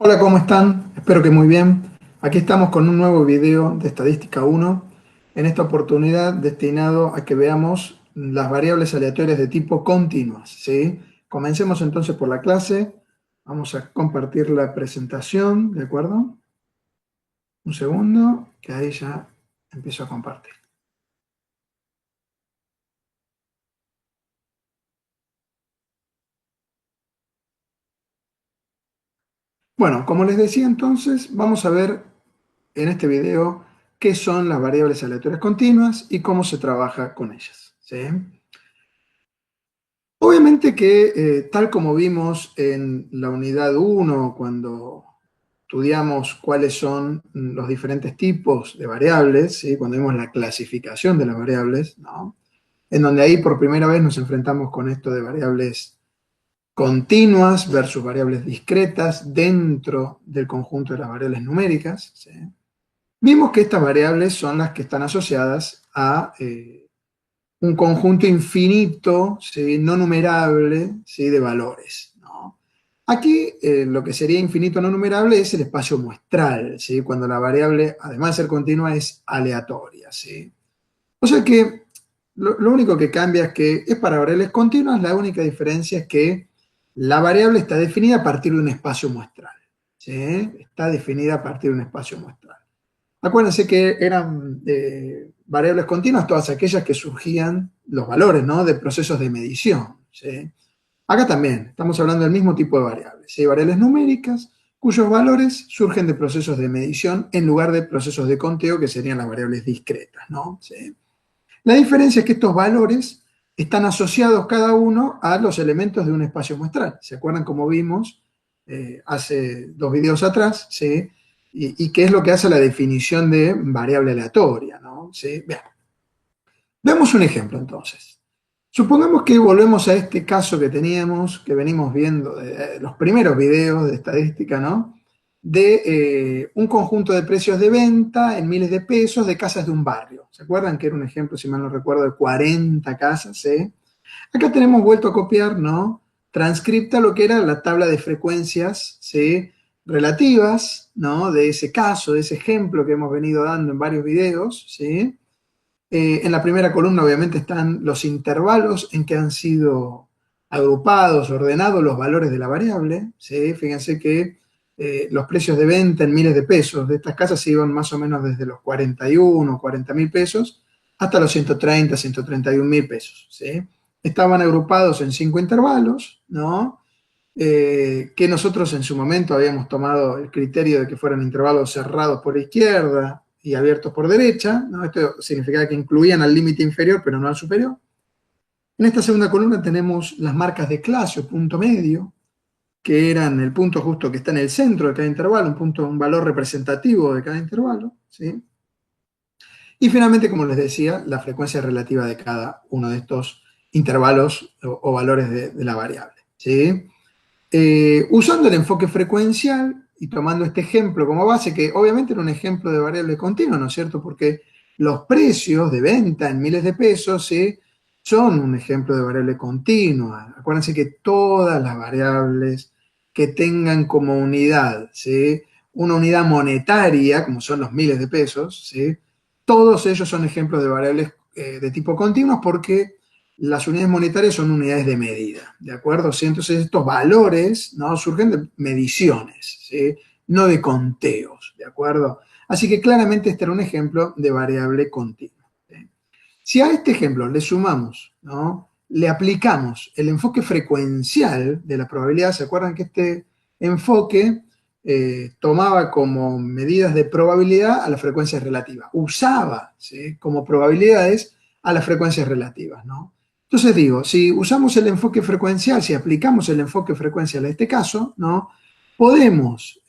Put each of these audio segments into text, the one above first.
Hola, ¿cómo están? Espero que muy bien. Aquí estamos con un nuevo video de Estadística 1, en esta oportunidad destinado a que veamos las variables aleatorias de tipo continuas, ¿sí? Comencemos entonces por la clase. Vamos a compartir la presentación, ¿de acuerdo? Un segundo, que ahí ya empiezo a compartir. Bueno, como les decía entonces, vamos a ver en este video qué son las variables aleatorias continuas y cómo se trabaja con ellas, ¿sí? Obviamente que, tal como vimos en la unidad 1, cuando estudiamos cuáles son los diferentes tipos de variables, ¿sí? Cuando vimos la clasificación de las variables, ¿no? En donde ahí por primera vez nos enfrentamos con esto de variables continuas versus variables discretas dentro del conjunto de las variables numéricas, ¿sí? Vimos que estas variables son las que están asociadas a un conjunto infinito, ¿sí? No numerable, ¿sí? De valores, ¿no? Aquí lo que sería infinito no numerable es el espacio muestral, ¿sí? Cuando la variable, además de ser continua, es aleatoria, ¿sí? O sea que lo único que cambia es que es para variables continuas, la única diferencia es que la variable está definida a partir de un espacio muestral, ¿sí? Está definida a partir de un espacio muestral. Acuérdense que eran variables continuas todas aquellas que surgían, los valores, ¿no? De procesos de medición, ¿sí? Acá también estamos hablando del mismo tipo de variables, ¿sí? Variables numéricas cuyos valores surgen de procesos de medición en lugar de procesos de conteo que serían las variables discretas, ¿no? ¿Sí? La diferencia es que estos valores están asociados cada uno a los elementos de un espacio muestral. ¿Se acuerdan cómo vimos hace dos videos atrás? ¿Sí? Y qué es lo que hace la definición de variable aleatoria, ¿no? ¿Sí? Bien. Veamos un ejemplo entonces. Supongamos que volvemos a este caso que teníamos, que venimos viendo de los primeros videos de estadística, ¿no? De un conjunto de precios de venta en miles de pesos de casas de un barrio. ¿Se acuerdan que era un ejemplo, si mal no recuerdo, de 40 casas? ¿Sí? Acá tenemos vuelto a copiar, ¿no? Transcripta lo que era la tabla de frecuencias, ¿sí? Relativas, ¿no? De ese caso, de ese ejemplo que hemos venido dando en varios videos, ¿sí? En la primera columna obviamente están los intervalos en que han sido agrupados, ordenados los valores de la variable, ¿sí? Fíjense que los precios de venta en miles de pesos de estas casas se iban más o menos desde los 41, 40 mil pesos hasta los 130, 131 mil pesos, ¿sí? Estaban agrupados en 5 intervalos, ¿no? Que nosotros en su momento habíamos tomado el criterio de que fueran intervalos cerrados por izquierda y abiertos por derecha, ¿no? Esto significaba que incluían al límite inferior pero no al superior. En esta segunda columna tenemos las marcas de clase o punto medio, que eran el punto justo que está en el centro de cada intervalo, un valor representativo de cada intervalo, ¿sí? Y finalmente, como les decía, la frecuencia relativa de cada uno de estos intervalos o valores de la variable, ¿sí? Usando el enfoque frecuencial y tomando este ejemplo como base, que obviamente era un ejemplo de variable continua, ¿no es cierto? Porque los precios de venta en miles de pesos, ¿sí? Son un ejemplo de variable continua. Acuérdense que todas las variables que tengan como unidad, ¿sí? Una unidad monetaria, como son los miles de pesos, ¿sí? Todos ellos son ejemplos de variables de tipo continuos porque las unidades monetarias son unidades de medida, ¿de acuerdo? ¿Sí? Entonces estos valores, ¿no? Surgen de mediciones, ¿sí? No de conteos, ¿de acuerdo? Así que claramente este era un ejemplo de variable continua, ¿sí? Si a este ejemplo le sumamos, ¿no? Le aplicamos el enfoque frecuencial de la probabilidad, ¿se acuerdan que este enfoque tomaba como medidas de probabilidad a las frecuencias relativas? Usaba, ¿sí? Como probabilidades a las frecuencias relativas, ¿no? Entonces digo, si usamos el enfoque frecuencial, si aplicamos el enfoque frecuencial a este caso, ¿no? Podemos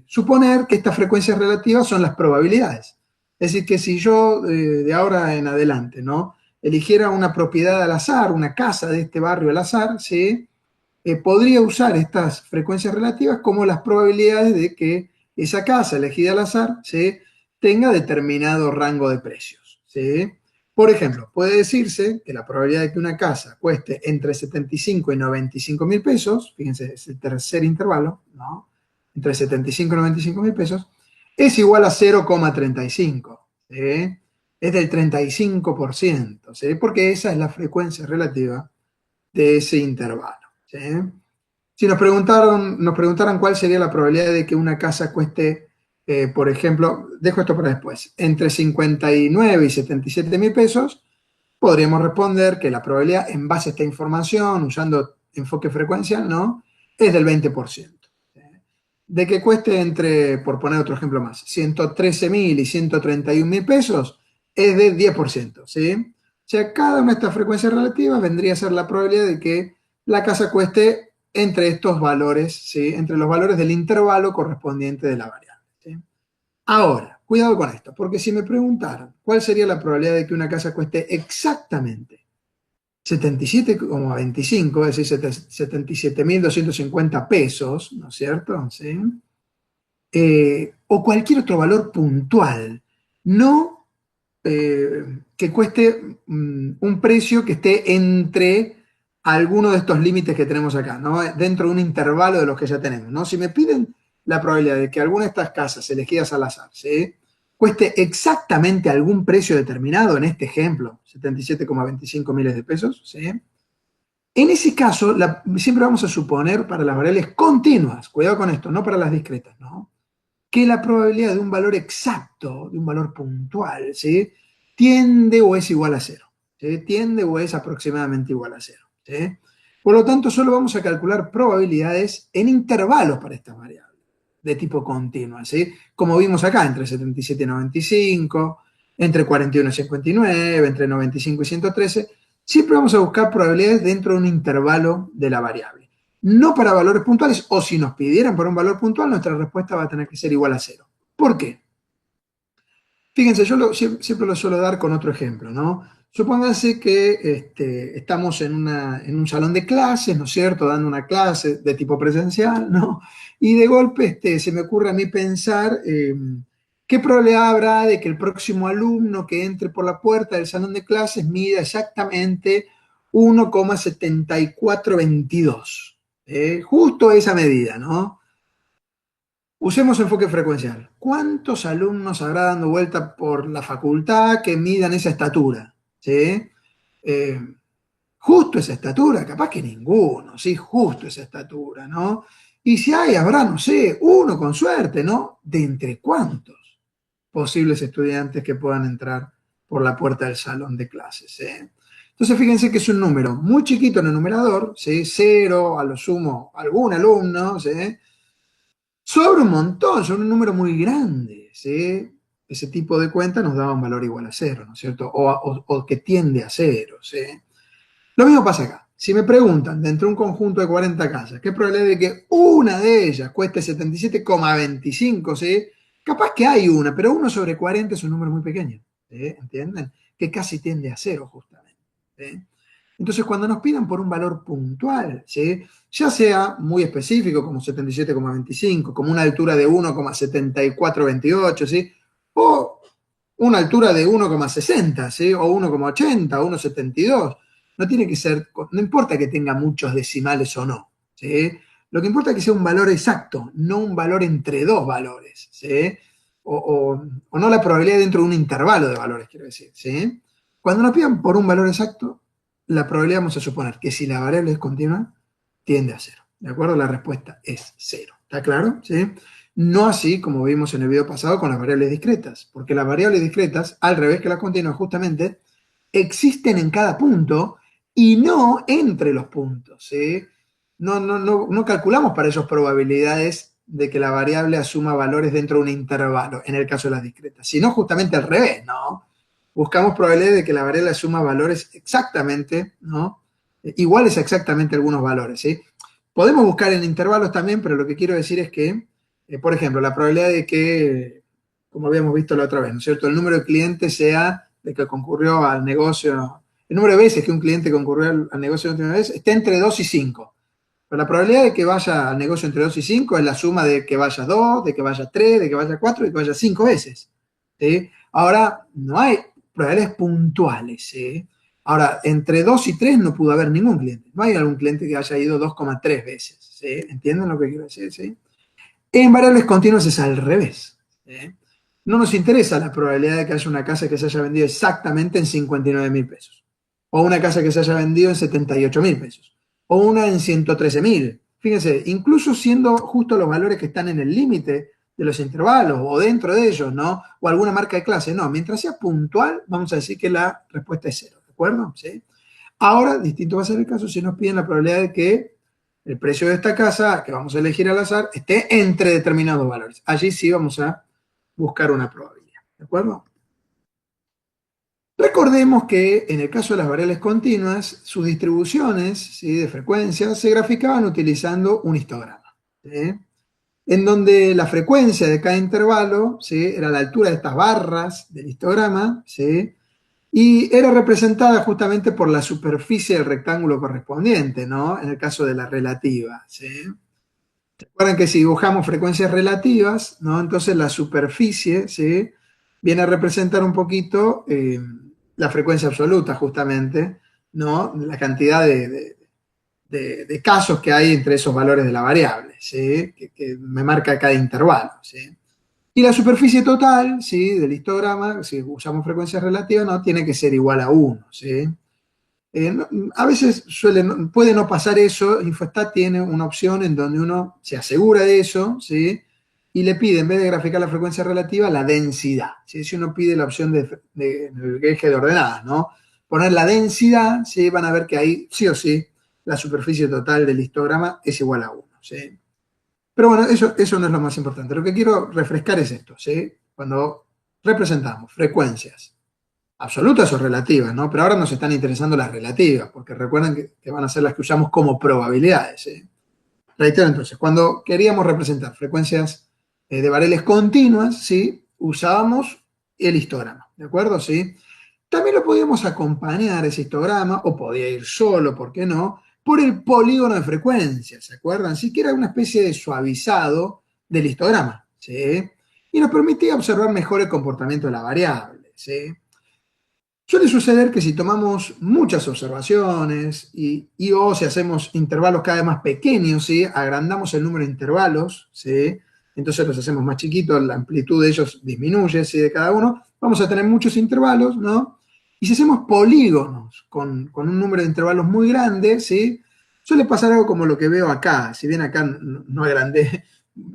suponer que estas frecuencias relativas son las probabilidades. Es decir, que si yo de ahora en adelante, ¿no? Eligiera una propiedad al azar, una casa de este barrio al azar, ¿sí? Podría usar estas frecuencias relativas como las probabilidades de que esa casa elegida al azar, ¿sí? Tenga determinado rango de precios, ¿sí? Por ejemplo, puede decirse que la probabilidad de que una casa cueste entre 75 y 95 mil pesos, fíjense, es el tercer intervalo, ¿no? entre 75 y 95 mil pesos, es igual a 0,35. ¿Sí? Es del 35%, ¿sí? Porque esa es la frecuencia relativa de ese intervalo. ¿Sí? Si nos preguntaran cuál sería la probabilidad de que una casa cueste, por ejemplo, dejo esto para después, entre 59 y 77 mil pesos, podríamos responder que la probabilidad en base a esta información, usando enfoque frecuencial, ¿no? Es del 20%. ¿Sí? De que cueste entre, por poner otro ejemplo más, 113 mil y 131 mil pesos, es del 10%. ¿Sí? O sea, cada una de estas frecuencias relativas vendría a ser la probabilidad de que la casa cueste entre estos valores, ¿sí? Entre los valores del intervalo correspondiente de la variable. ¿Sí? Ahora, cuidado con esto, porque si me preguntaran cuál sería la probabilidad de que una casa cueste exactamente 77,25, es decir, 77.250 pesos, ¿no es cierto? ¿Sí? O cualquier otro valor puntual, no que cueste un precio que esté entre alguno de estos límites que tenemos acá, ¿no? Dentro de un intervalo de los que ya tenemos, ¿no? Si me piden la probabilidad de que alguna de estas casas elegidas al azar, ¿sí? Cueste exactamente algún precio determinado, en este ejemplo, 77,25 miles de pesos, ¿sí? En ese caso, siempre vamos a suponer para las variables continuas, cuidado con esto, no para las discretas, ¿no? Que la probabilidad de un valor exacto, de un valor puntual, ¿sí? Tiende o es igual a cero. ¿Sí? Tiende o es aproximadamente igual a cero. ¿Sí? Por lo tanto, solo vamos a calcular probabilidades en intervalos para estas variables de tipo continua, ¿sí? Como vimos acá, entre 77 y 95, entre 41 y 59, entre 95 y 113. Siempre vamos a buscar probabilidades dentro de un intervalo de la variable. No para valores puntuales, o si nos pidieran por un valor puntual, nuestra respuesta va a tener que ser igual a cero. ¿Por qué? Fíjense, siempre lo suelo dar con otro ejemplo, ¿no? Supónganse que estamos en un salón de clases, ¿no es cierto?, dando una clase de tipo presencial, ¿no? Y de golpe se me ocurre a mí pensar qué probabilidad habrá de que el próximo alumno que entre por la puerta del salón de clases mida exactamente 1,7422. Justo esa medida, ¿no? Usemos enfoque frecuencial. ¿Cuántos alumnos habrá dando vuelta por la facultad que midan esa estatura? ¿Sí? Eh, justo esa estatura, capaz que ninguno, ¿sí? Justo esa estatura, ¿no? Y si hay, habrá, no sé, uno con suerte, ¿no? ¿De entre cuántos posibles estudiantes que puedan entrar por la puerta del salón de clases? ¿Sí? Entonces, fíjense que es un número muy chiquito en el numerador, ¿sí? Cero, a lo sumo, algún alumno, ¿sí? Sobra un montón, son un número muy grande, ¿sí? Ese tipo de cuenta nos daba un valor igual a cero, ¿no es cierto? O que tiende a cero, ¿sí? Lo mismo pasa acá. Si me preguntan, dentro de un conjunto de 40 casas, ¿qué probabilidad de que una de ellas cueste 77,25, ¿sí? Capaz que hay una, pero 1/40 es un número muy pequeño, ¿sí? ¿Entienden? Que casi tiende a cero, justamente, ¿sí? Entonces, cuando nos pidan por un valor puntual, ¿sí? Ya sea muy específico, como 77,25, como una altura de 1,7428, ¿sí? O una altura de 1,60, ¿sí? O 1,80, 1,72. No tiene que ser, no importa que tenga muchos decimales o no, ¿sí? Lo que importa es que sea un valor exacto, no un valor entre dos valores, ¿sí? O no la probabilidad dentro de un intervalo de valores, quiero decir, ¿sí? Cuando nos pidan por un valor exacto, la probabilidad vamos a suponer que si la variable es continua, tiende a cero. ¿De acuerdo? La respuesta es cero. ¿Está claro? ¿Sí? No así como vimos en el video pasado con las variables discretas, porque las variables discretas, al revés que las continuas, justamente, existen en cada punto y no entre los puntos. ¿Sí? No calculamos para ellos probabilidades de que la variable asuma valores dentro de un intervalo, en el caso de las discretas, sino justamente al revés, ¿no? Buscamos probabilidades de que la variable asuma valores exactamente, ¿no? Iguales a exactamente algunos valores, ¿sí? Podemos buscar en intervalos también, pero lo que quiero decir es que, por ejemplo, la probabilidad de que, como habíamos visto la otra vez, ¿no es cierto?, el número de clientes sea de que concurrió al negocio, el número de veces que un cliente concurrió al negocio la última vez, está entre 2 y 5. Pero la probabilidad de que vaya al negocio entre 2 y 5 es la suma de que vaya 2, de que vaya 3, de que vaya 4 y que vaya 5 veces. ¿Sí? Ahora, no hay probabilidades puntuales. ¿Sí? Ahora, entre 2 y 3 no pudo haber ningún cliente. No hay algún cliente que haya ido 2,3 veces. ¿Sí? ¿Entienden lo que quiero decir? ¿Sí? En variables continuas es al revés. No nos interesa la probabilidad de que haya una casa que se haya vendido exactamente en 59.000 pesos. O una casa que se haya vendido en 78.000 pesos. O una en 113.000. Fíjense, incluso siendo justo los valores que están en el límite de los intervalos o dentro de ellos, ¿no? O alguna marca de clase. No, mientras sea puntual, vamos a decir que la respuesta es cero. ¿De acuerdo? ¿Sí? Ahora, distinto va a ser el caso si nos piden la probabilidad de que el precio de esta casa, que vamos a elegir al azar, esté entre determinados valores. Allí sí vamos a buscar una probabilidad. ¿De acuerdo? Recordemos que en el caso de las variables continuas, sus distribuciones, ¿sí?, de frecuencia se graficaban utilizando un histograma, ¿sí?, en donde la frecuencia de cada intervalo, ¿sí?, era la altura de estas barras del histograma, ¿sí?, y era representada justamente por la superficie del rectángulo correspondiente, ¿no?, en el caso de la relativa, ¿sí? Recuerden que si dibujamos frecuencias relativas, ¿no?, entonces la superficie, ¿sí?, viene a representar un poquito la frecuencia absoluta, justamente, ¿no?, la cantidad de casos que hay entre esos valores de la variable, ¿sí?, que me marca cada intervalo, ¿sí? Y la superficie total, ¿sí?, del histograma, si usamos frecuencias relativas, no tiene que ser igual a 1, ¿sí? A veces puede no pasar eso. Infostat tiene una opción en donde uno se asegura de eso, ¿sí?, y le pide, en vez de graficar la frecuencia relativa, la densidad, ¿sí? Si uno pide la opción del eje de ordenadas, ¿no?, poner la densidad, ¿sí?, van a ver que ahí sí o sí la superficie total del histograma es igual a 1, ¿sí? Pero bueno, eso no es lo más importante. Lo que quiero refrescar es esto, ¿sí? Cuando representamos frecuencias absolutas o relativas, ¿no? Pero ahora nos están interesando las relativas, porque recuerden que van a ser las que usamos como probabilidades, ¿sí? Reitero entonces, cuando queríamos representar frecuencias de variables continuas, ¿sí?, usábamos el histograma, ¿de acuerdo? ¿Sí? También lo podíamos acompañar ese histograma, o podía ir solo, ¿por qué no?, por el polígono de frecuencias, ¿se acuerdan? Sí, que era una especie de suavizado del histograma, ¿sí? Y nos permitía observar mejor el comportamiento de la variable, ¿sí? Suele suceder que si tomamos muchas observaciones o si hacemos intervalos cada vez más pequeños, ¿sí?, agrandamos el número de intervalos, ¿sí?, entonces los hacemos más chiquitos, la amplitud de ellos disminuye, ¿sí?, de cada uno, vamos a tener muchos intervalos, ¿no? Y si hacemos polígonos con un número de intervalos muy grande, ¿sí?, suele pasar algo como lo que veo acá. Si bien acá no agrandé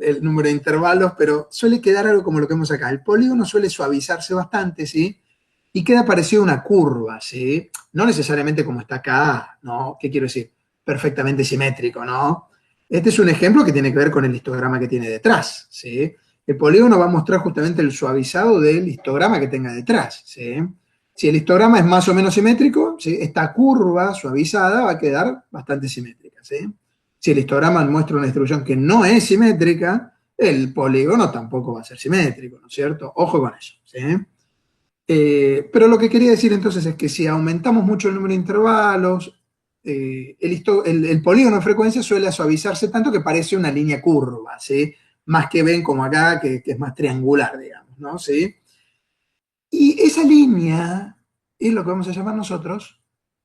el número de intervalos, pero suele quedar algo como lo que vemos acá. El polígono suele suavizarse bastante, ¿sí?, y queda parecido a una curva, ¿sí? No necesariamente como está acá, ¿no? ¿Qué quiero decir? Perfectamente simétrico, ¿no? Este es un ejemplo que tiene que ver con el histograma que tiene detrás, ¿sí? El polígono va a mostrar justamente el suavizado del histograma que tenga detrás, ¿sí? Si el histograma es más o menos simétrico, ¿sí?, esta curva suavizada va a quedar bastante simétrica, ¿sí? Si el histograma muestra una distribución que no es simétrica, el polígono tampoco va a ser simétrico, ¿no es cierto? Ojo con eso, ¿sí? Pero lo que quería decir entonces es que si aumentamos mucho el número de intervalos, el polígono de frecuencia suele suavizarse tanto que parece una línea curva, ¿sí? Más que ven como acá, que es más triangular, digamos, ¿no? ¿Sí? Y esa línea es lo que vamos a llamar nosotros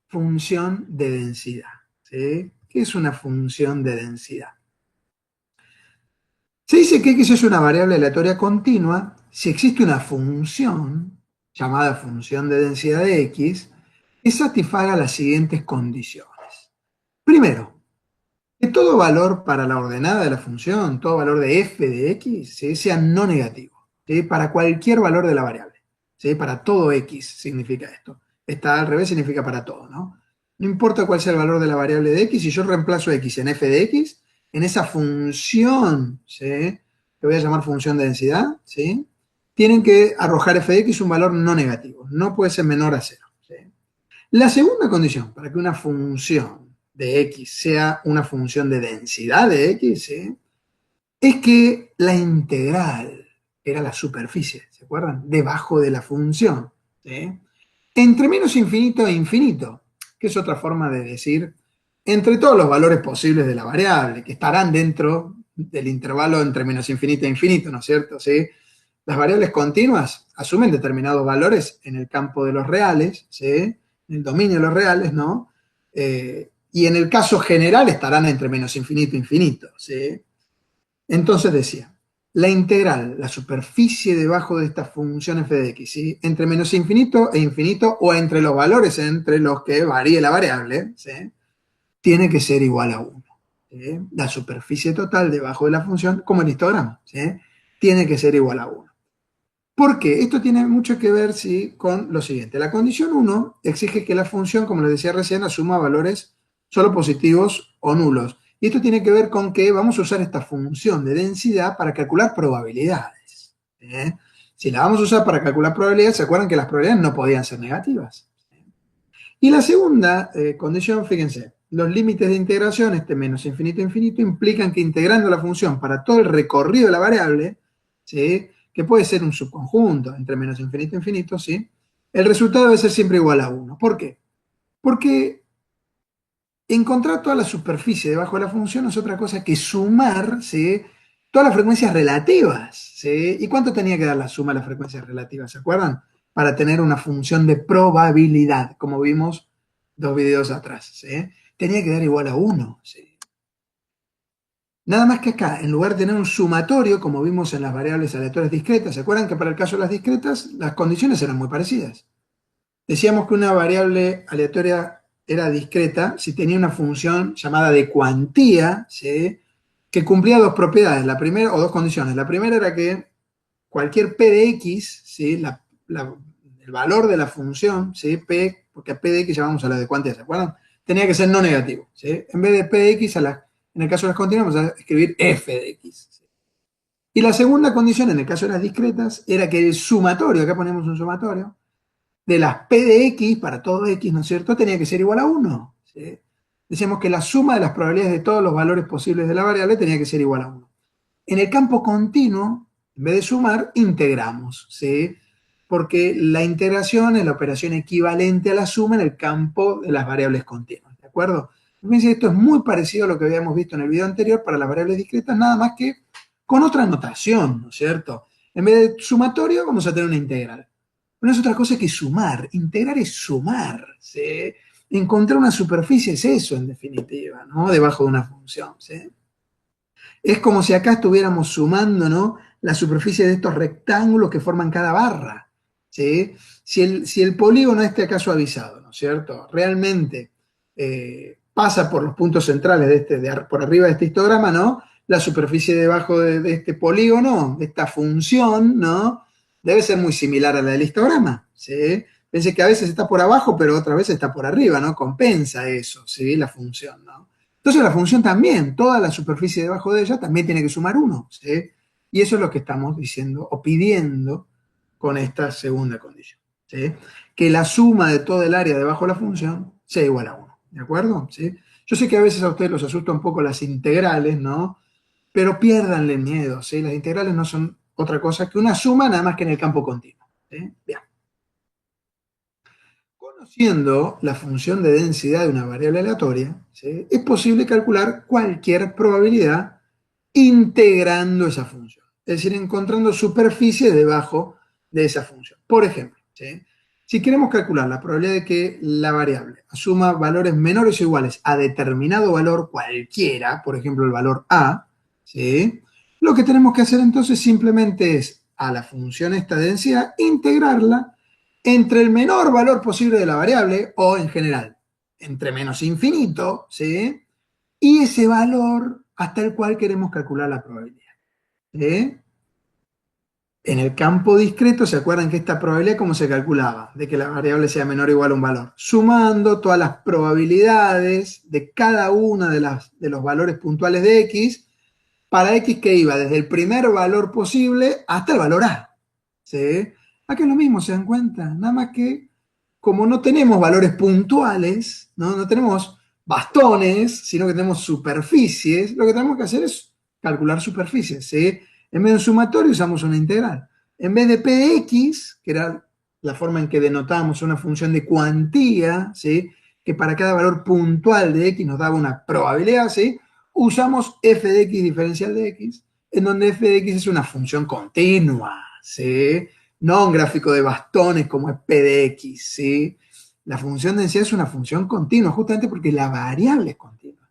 función de densidad, ¿sí? ¿Qué es una función de densidad? Se dice que X es una variable aleatoria continua si existe una función llamada función de densidad de X que satisfaga las siguientes condiciones. Primero, que todo valor para la ordenada de la función, todo valor de f de X, ¿sí?, sea no negativo, ¿sí?, para cualquier valor de la variable, ¿sí?, para todo X significa esto. Esta al revés significa para todo, ¿no? No importa cuál sea el valor de la variable de X, si yo reemplazo X en f de X, en esa función, ¿sí?, que voy a llamar función de densidad, ¿sí?, tienen que arrojar f de X un valor no negativo, no puede ser menor a cero, ¿sí? La segunda condición para que una función de X sea una función de densidad de X, ¿sí?, es que la integral era la superficie, ¿se acuerdan?, debajo de la función, ¿sí?, entre menos infinito e infinito, que es otra forma de decir entre todos los valores posibles de la variable, que estarán dentro del intervalo entre menos infinito e infinito, ¿no es cierto? ¿Sí? Las variables continuas asumen determinados valores en el campo de los reales, ¿sí?, en el dominio de los reales, ¿no? Y en el caso general estarán entre menos infinito e infinito, ¿sí? Entonces decía, la integral, la superficie debajo de esta función f de x, ¿sí? Entre menos infinito e infinito, o entre los valores entre los que varíe la variable, ¿sí? Tiene que ser igual a 1. ¿Sí? La superficie total debajo de la función, como el histograma, ¿sí? Tiene que ser igual a 1. ¿Por qué? Esto tiene mucho que ver, ¿sí?, con lo siguiente. La condición 1 exige que la función, como les decía recién, asuma valores solo positivos o nulos. Y esto tiene que ver con que vamos a usar esta función de densidad para calcular probabilidades. ¿Eh? Si la vamos a usar para calcular probabilidades, ¿se acuerdan que las probabilidades no podían ser negativas? Y la segunda condición, fíjense, los límites de integración, este menos infinito a infinito, implican que integrando la función para todo el recorrido de la variable, ¿sí?, que puede ser un subconjunto entre menos infinito a infinito, ¿sí?, el resultado debe ser siempre igual a 1. ¿Por qué? Porque encontrar toda la superficie debajo de la función es otra cosa que sumar, ¿sí?, todas las frecuencias relativas, ¿sí? ¿Y cuánto tenía que dar la suma de las frecuencias relativas? ¿Se acuerdan? Para tener una función de probabilidad, como vimos 2 videos atrás, ¿sí? Tenía que dar igual a 1, ¿sí? Nada más que acá, en lugar de tener un sumatorio, como vimos en las variables aleatorias discretas, ¿se acuerdan que para el caso de las discretas las condiciones eran muy parecidas? Decíamos que una variable aleatoria era discreta si tenía una función llamada de cuantía, ¿sí?, que cumplía dos propiedades, la primera, o dos condiciones. La primera era que cualquier p de x, ¿sí?, el valor de la función, ¿sí?, p, porque a p de x ya vamos a hablar de cuantía, ¿se acuerdan? Tenía que ser no negativo, ¿sí? En vez de p de x, en el caso de las continuas, vamos a escribir f de x. ¿Sí? Y la segunda condición, en el caso de las discretas, era que el sumatorio, acá ponemos un sumatorio, de las p de x, para todo x, ¿no es cierto?, tenía que ser igual a 1. ¿Sí? Decíamos que la suma de las probabilidades de todos los valores posibles de la variable tenía que ser igual a 1. En el campo continuo, en vez de sumar, integramos, ¿sí? Porque la integración es la operación equivalente a la suma en el campo de las variables continuas, ¿de acuerdo? Fíjense, esto es muy parecido a lo que habíamos visto en el video anterior para las variables discretas, nada más que con otra notación, ¿no es cierto? En vez de sumatorio, vamos a tener una integral. No es otra cosa que sumar. Integrar es sumar, ¿sí? Encontrar una superficie es eso, en definitiva, ¿no? Debajo de una función, ¿sí? Es como si acá estuviéramos sumando, ¿no?, la superficie de estos rectángulos que forman cada barra, ¿sí? Si el polígono este acá suavizado, ¿no es cierto?, realmente pasa por los puntos centrales por arriba de este histograma, ¿no?, la superficie debajo de este polígono, de esta función, ¿no?, debe ser muy similar a la del histograma, ¿sí? Pensé que a veces está por abajo, pero otras veces está por arriba, ¿no? Compensa eso, ¿sí?, la función, ¿no? Entonces la función también, toda la superficie debajo de ella también tiene que sumar 1, ¿sí? Y eso es lo que estamos diciendo o pidiendo con esta segunda condición, ¿sí? Que la suma de todo el área debajo de la función sea igual a 1, ¿de acuerdo? ¿Sí? Yo sé que a veces a ustedes los asusta un poco las integrales, ¿no? Pero piérdanle el miedo, ¿sí? Las integrales no son otra cosa que una suma nada más que en el campo continuo, ¿sí? Bien. Conociendo la función de densidad de una variable aleatoria, ¿sí?, es posible calcular cualquier probabilidad integrando esa función. Es decir, encontrando superficie debajo de esa función. Por ejemplo, ¿sí?, si queremos calcular la probabilidad de que la variable asuma valores menores o iguales a determinado valor cualquiera, por ejemplo el valor a, ¿sí?, lo que tenemos que hacer entonces simplemente es a la función esta de densidad integrarla entre el menor valor posible de la variable, o en general, entre menos infinito, ¿sí?, y ese valor hasta el cual queremos calcular la probabilidad. ¿Sí? En el campo discreto, ¿se acuerdan que esta probabilidad cómo se calculaba? De que la variable sea menor o igual a un valor. Sumando todas las probabilidades de cada una de los valores puntuales de x, para x que iba desde el primer valor posible hasta el valor a. ¿Sí? Aquí es lo mismo, ¿se dan cuenta? Nada más que como no tenemos valores puntuales, no tenemos bastones, sino que tenemos superficies, lo que tenemos que hacer es calcular superficies, ¿sí? En vez de un sumatorio usamos una integral. En vez de p de x, que era la forma en que denotábamos una función de cuantía, ¿sí?, que para cada valor puntual de x nos daba una probabilidad, ¿sí?, usamos f de x diferencial de x, en donde f de x es una función continua, ¿sí?, no un gráfico de bastones como es p de x, ¿sí? La función de densidad es una función continua, justamente porque la variable es continua.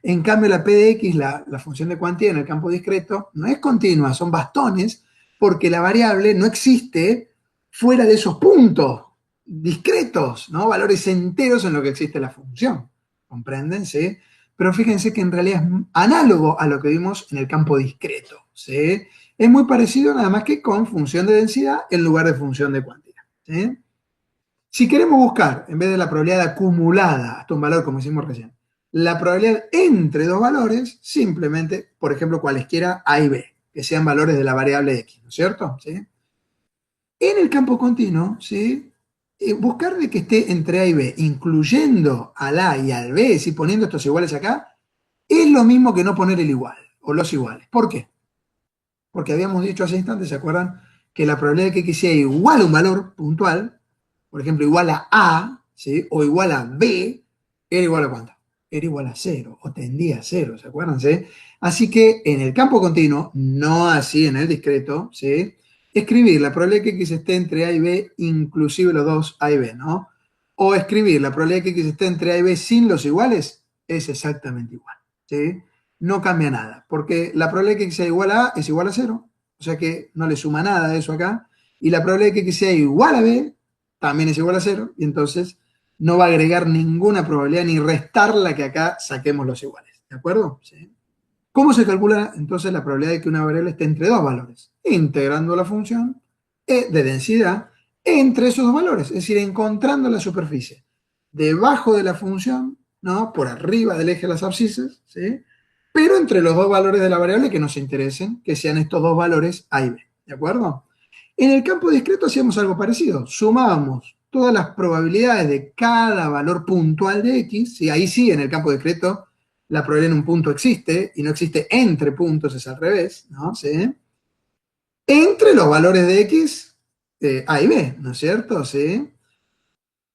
En cambio, la P de X, la función de cuantía en el campo discreto, no es continua, son bastones, porque la variable no existe fuera de esos puntos discretos, ¿no? Valores enteros en lo que existe la función. ¿Comprenden? ¿Sí? Pero fíjense que en realidad es análogo a lo que vimos en el campo discreto. ¿Sí? Es muy parecido nada más que con función de densidad en lugar de función de cuantía. ¿Sí? Si queremos buscar, en vez de la probabilidad acumulada hasta un valor, como hicimos recién, la probabilidad entre dos valores, simplemente, por ejemplo, cualesquiera A y B, que sean valores de la variable X, ¿no es cierto? ¿Sí? En el campo continuo, ¿sí? Buscar de que esté entre A y B, incluyendo al A y al B, ¿sí? Poniendo estos iguales acá, es lo mismo que no poner el igual o los iguales. ¿Por qué? Porque habíamos dicho hace instantes, ¿se acuerdan? Que la probabilidad de que X sea igual a un valor puntual, por ejemplo, igual a A, ¿sí? O igual a B, era igual a ¿cuánto? Era igual a cero, o tendía a cero, ¿se acuerdan? ¿Sí? Así que en el campo continuo, no así en el discreto, ¿sí? Escribir la probabilidad de que X esté entre A y B, inclusive los dos A y B, ¿no? O escribir la probabilidad de que X esté entre A y B sin los iguales, es exactamente igual, ¿sí? No cambia nada, porque la probabilidad de que X sea igual a A es igual a cero, o sea que no le suma nada a eso acá, y la probabilidad de que X sea igual a B también es igual a cero, y entonces no va a agregar ninguna probabilidad ni restar la que acá saquemos los iguales. ¿De acuerdo? ¿Sí? ¿Cómo se calcula entonces la probabilidad de que una variable esté entre dos valores? Integrando la función de densidad entre esos dos valores, es decir, encontrando la superficie debajo de la función, ¿no? Por arriba del eje de las abscisas, ¿sí? Pero entre los dos valores de la variable que nos interesen, que sean estos dos valores A y B. ¿De acuerdo? En el campo discreto hacíamos algo parecido. Sumábamos todas las probabilidades de cada valor puntual de X, y ahí sí, en el campo discreto, la probabilidad en un punto existe, y no existe entre puntos, es al revés, ¿no? ¿Sí? Entre los valores de X, A y B, ¿no es cierto? ¿Sí?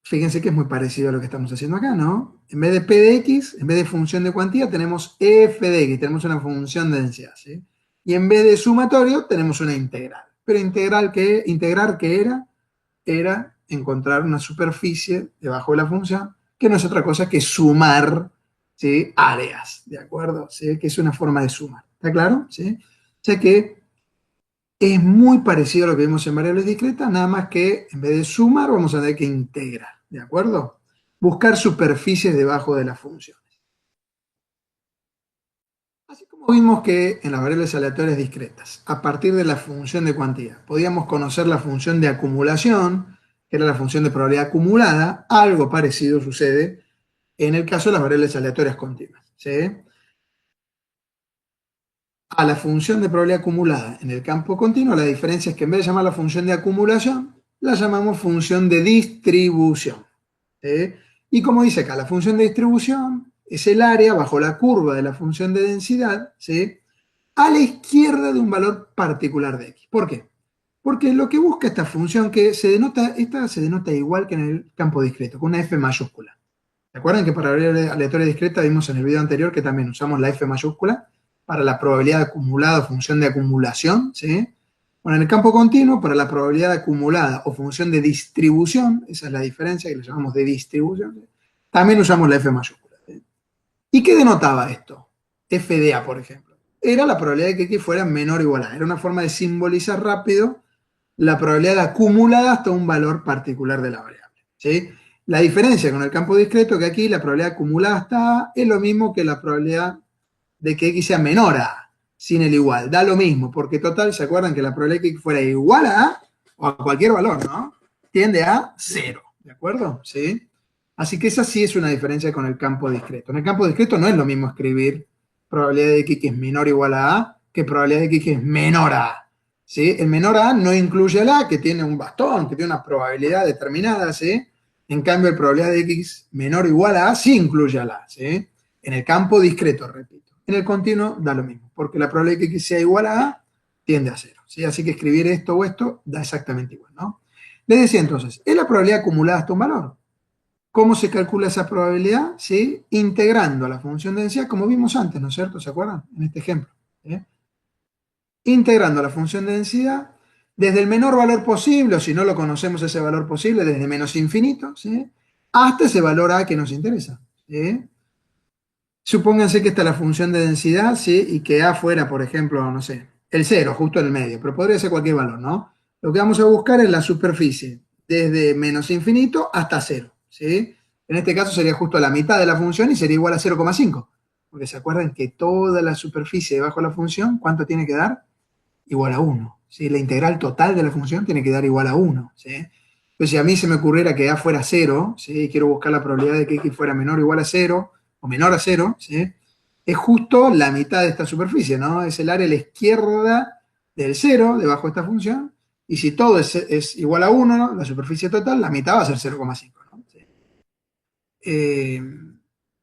Fíjense que es muy parecido a lo que estamos haciendo acá, ¿no? En vez de P de X, en vez de función de cuantía, tenemos F de X, tenemos una función de densidad, ¿sí? Y en vez de sumatorio, tenemos una integral. Pero integrar, ¿qué era? Era encontrar una superficie debajo de la función, que no es otra cosa que sumar, ¿sí? Áreas, ¿de acuerdo? ¿Sí? Que es una forma de sumar. ¿Está claro? ¿Sí? O sea que es muy parecido a lo que vimos en variables discretas, nada más que en vez de sumar vamos a tener que integrar, ¿de acuerdo? Buscar superficies debajo de las funciones. Así como vimos que en las variables aleatorias discretas, a partir de la función de cuantía, podíamos conocer la función de acumulación, que era la función de probabilidad acumulada, algo parecido sucede en el caso de las variables aleatorias continuas, ¿sí? A la función de probabilidad acumulada en el campo continuo, la diferencia es que en vez de llamarla función de acumulación, la llamamos función de distribución. ¿Sí? Y como dice acá, la función de distribución es el área bajo la curva de la función de densidad, ¿sí? A la izquierda de un valor particular de x. ¿Por qué? Porque lo que busca esta función, que esta se denota igual que en el campo discreto, con una f mayúscula. ¿Se acuerdan que para variable aleatoria discreta vimos en el video anterior que también usamos la f mayúscula para la probabilidad acumulada o función de acumulación? ¿Sí? Bueno, en el campo continuo, para la probabilidad acumulada o función de distribución, esa es la diferencia que le llamamos de distribución, ¿sí? También usamos la f mayúscula. ¿Sí? ¿Y qué denotaba esto? F de A, por ejemplo. Era la probabilidad de que X fuera menor o igual a. Era una forma de simbolizar rápido la probabilidad acumulada hasta un valor particular de la variable. ¿Sí? La diferencia con el campo discreto es que aquí la probabilidad acumulada hasta A es lo mismo que la probabilidad de que X sea menor a A, sin el igual. Da lo mismo, porque total, ¿se acuerdan que la probabilidad de que X fuera igual a A o a cualquier valor, ¿no? Tiende a cero, ¿de acuerdo? ¿Sí? Así que esa sí es una diferencia con el campo discreto. En el campo discreto no es lo mismo escribir probabilidad de que X es menor o igual a A que probabilidad de que X es menor a A. ¿Sí? El menor a no incluye el A, que tiene un bastón, que tiene una probabilidad determinada, ¿sí? En cambio, la probabilidad de X menor o igual a sí incluye al A, ¿sí? En el campo discreto, repito. En el continuo da lo mismo, porque la probabilidad de que X sea igual a A tiende a cero, ¿sí? Así que escribir esto o esto da exactamente igual, ¿no? Les decía entonces, es la probabilidad acumulada hasta un valor. ¿Cómo se calcula esa probabilidad? ¿Sí? Integrando a la función de densidad, como vimos antes, ¿no es cierto? ¿Se acuerdan? En este ejemplo. ¿Sí? Integrando la función de densidad desde el menor valor posible, o si no lo conocemos ese valor posible, desde menos infinito, ¿sí? Hasta ese valor A que nos interesa. ¿Sí? Supónganse que esta es la función de densidad, ¿sí? Y que A fuera, por ejemplo, no sé, el cero, justo en el medio, pero podría ser cualquier valor, ¿no? Lo que vamos a buscar es la superficie, desde menos infinito hasta cero, ¿sí? En este caso sería justo la mitad de la función y sería igual a 0,5, porque se acuerdan que toda la superficie debajo de la función, ¿cuánto tiene que dar? Igual a uno, ¿sí? La integral total de la función tiene que dar igual a uno, ¿sí? Entonces, si a mí se me ocurriera que A fuera cero, ¿sí? Y quiero buscar la probabilidad de que X fuera menor o igual a cero, o menor a cero, ¿sí? Es justo la mitad de esta superficie, ¿no? Es el área a la izquierda del cero, debajo de esta función, y si todo es igual a uno, ¿no? La superficie total, la mitad va a ser 0,5, ¿no? ¿Sí? Eh,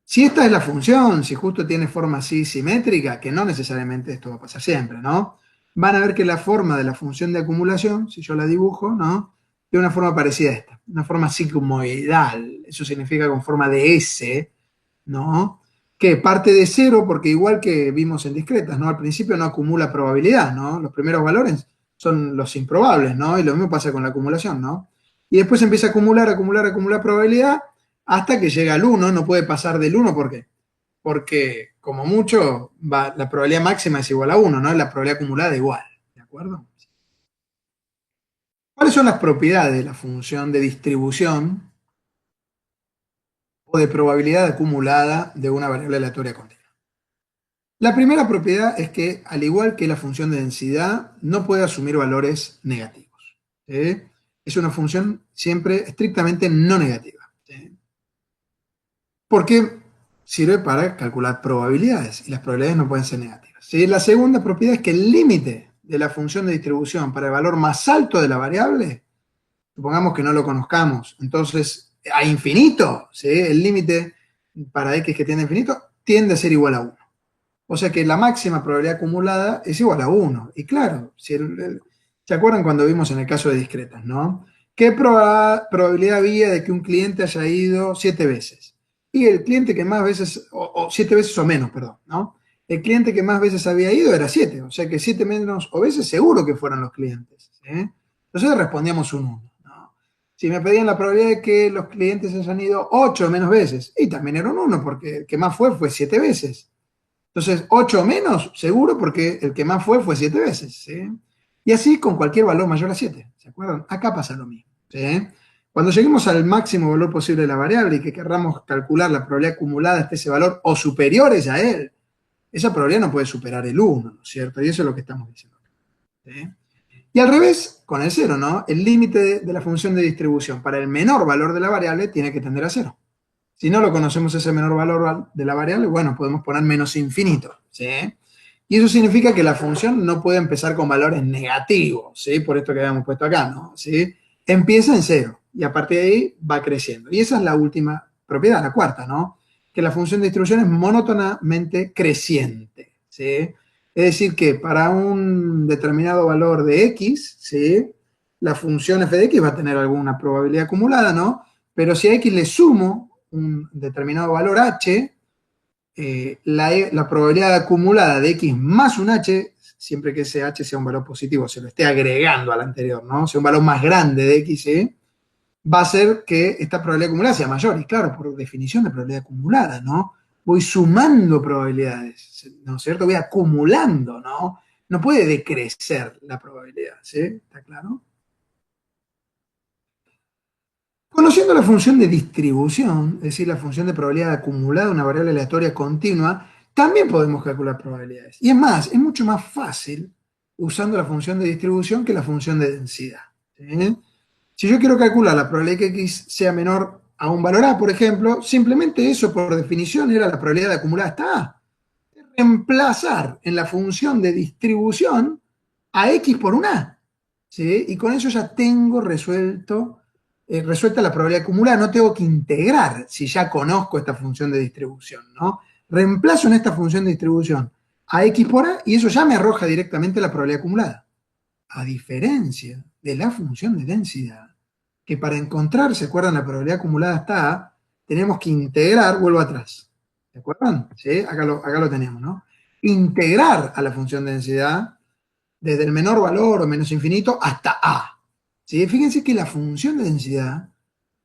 si esta es la función, si justo tiene forma así simétrica, que no necesariamente esto va a pasar siempre, ¿no? Van a ver que la forma de la función de acumulación, si yo la dibujo, ¿no? Tiene una forma parecida a esta, una forma sigmoidal, eso significa con forma de S, ¿no? Que parte de cero, porque igual que vimos en discretas, ¿no? Al principio no acumula probabilidad, ¿no? Los primeros valores son los improbables, ¿no? Y lo mismo pasa con la acumulación, ¿no? Y después empieza a acumular, acumular, acumular probabilidad hasta que llega al uno, no puede pasar del uno, ¿por qué? Porque como mucho la probabilidad máxima es igual a uno, ¿no? La probabilidad acumulada igual, ¿de acuerdo? ¿Cuáles son las propiedades de la función de distribución o de probabilidad acumulada de una variable aleatoria continua? La primera propiedad es que, al igual que la función de densidad, no puede asumir valores negativos, ¿sí? Es una función siempre estrictamente no negativa, ¿sí? Porque sirve para calcular probabilidades y las probabilidades no pueden ser negativas, ¿sí? La segunda propiedad es que el límite de la función de distribución para el valor más alto de la variable, supongamos que no lo conozcamos, entonces a infinito, ¿sí? El límite para x que tiende a infinito tiende a ser igual a 1. O sea que la máxima probabilidad acumulada es igual a 1. Y claro, si ¿se acuerdan cuando vimos en el caso de discretas, no? ¿Qué probabilidad había de que un cliente haya ido 7 veces? Y el cliente que más veces, o 7 veces o menos, perdón, ¿no? El cliente que más veces había ido era 7, o sea que 7 menos o veces seguro que fueron los clientes, ¿sí? Entonces respondíamos un 1, ¿no? Si me pedían la probabilidad de que los clientes hayan ido 8 menos veces, y también era un 1, porque el que más fue 7 veces. Entonces, 8 o menos, seguro, porque el que más fue 7 veces, ¿sí? Y así con cualquier valor mayor a 7, ¿se acuerdan? Acá pasa lo mismo, ¿sí? Cuando lleguemos al máximo valor posible de la variable y que querramos calcular la probabilidad acumulada hasta ese valor o superiores a él, esa probabilidad no puede superar el 1, ¿no es cierto? Y eso es lo que estamos diciendo, ¿sí? Y al revés, con el 0, ¿no? El límite de la función de distribución para el menor valor de la variable tiene que tender a 0. Si no lo conocemos ese menor valor de la variable, bueno, podemos poner menos infinito, ¿sí? Y eso significa que la función no puede empezar con valores negativos, ¿sí? Por esto que habíamos puesto acá, ¿no? ¿Sí? Empieza en 0 y a partir de ahí va creciendo. Y esa es la última propiedad, la cuarta, ¿no? Que la función de distribución es monótonamente creciente, ¿sí? Es decir, que para un determinado valor de x, ¿sí? La función f de x va a tener alguna probabilidad acumulada, ¿no? Pero si a x le sumo un determinado valor h, la probabilidad acumulada de x más un h, siempre que ese h sea un valor positivo, se lo esté agregando al anterior, ¿no? Sea un valor más grande de x, va a hacer que esta probabilidad acumulada sea mayor. Y claro, por definición de probabilidad acumulada, ¿no? Voy sumando probabilidades, ¿no es cierto? Voy acumulando, ¿no? No puede decrecer la probabilidad, ¿sí? ¿Está claro? Conociendo la función de distribución, es decir, la función de probabilidad acumulada de una variable aleatoria continua, también podemos calcular probabilidades. Y es más, es mucho más fácil usando la función de distribución que la función de densidad, ¿sí? Si yo quiero calcular la probabilidad de que x sea menor a un valor a, por ejemplo, simplemente eso por definición era la probabilidad de acumulada hasta a. Reemplazar en la función de distribución a x por un a, ¿sí? Y con eso ya tengo resuelta la probabilidad acumulada, no tengo que integrar si ya conozco esta función de distribución, ¿no? Reemplazo en esta función de distribución a x por a y eso ya me arroja directamente la probabilidad acumulada. A diferencia de la función de densidad, que para encontrar, ¿se acuerdan? La probabilidad acumulada hasta a, tenemos que integrar, vuelvo atrás. ¿Se acuerdan? ¿Sí? Acá lo tenemos, ¿no? Integrar a la función de densidad desde el menor valor o menos infinito hasta a. ¿Sí? Fíjense que la función de densidad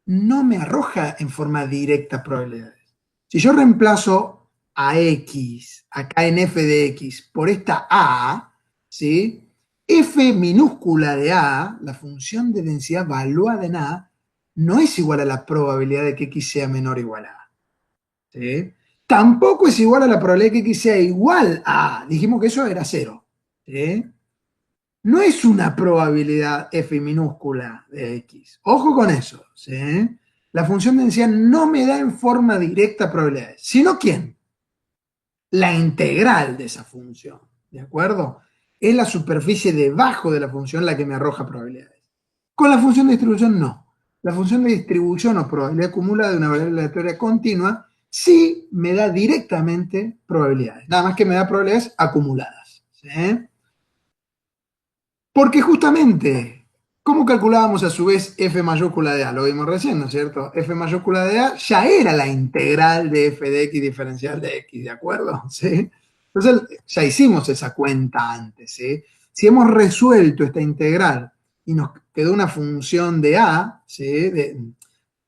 no me arroja en forma directa probabilidades. Si yo reemplazo a X, acá en f de X, por esta A, ¿sí? F minúscula de A, la función de densidad valuada en A, no es igual a la probabilidad de que X sea menor o igual a A. ¿Sí? Tampoco es igual a la probabilidad de que X sea igual a A. Dijimos que eso era cero. ¿Sí? No es una probabilidad f minúscula de X. Ojo con eso. ¿Sí? La función de densidad no me da en forma directa probabilidades. ¿Sino quién? La integral de esa función. ¿De acuerdo? Es la superficie debajo de la función la que me arroja probabilidades. Con la función de distribución no. La función de distribución o probabilidad acumulada de una variable aleatoria continua sí me da directamente probabilidades. Nada más que me da probabilidades acumuladas. ¿Sí? Porque justamente, ¿cómo calculábamos a su vez f mayúscula de a? Lo vimos recién, ¿no es cierto? F mayúscula de a ya era la integral de f de x diferencial de x, ¿de acuerdo? ¿Sí? Entonces ya hicimos esa cuenta antes, ¿sí? Si hemos resuelto esta integral y nos quedó una función de a, ¿sí?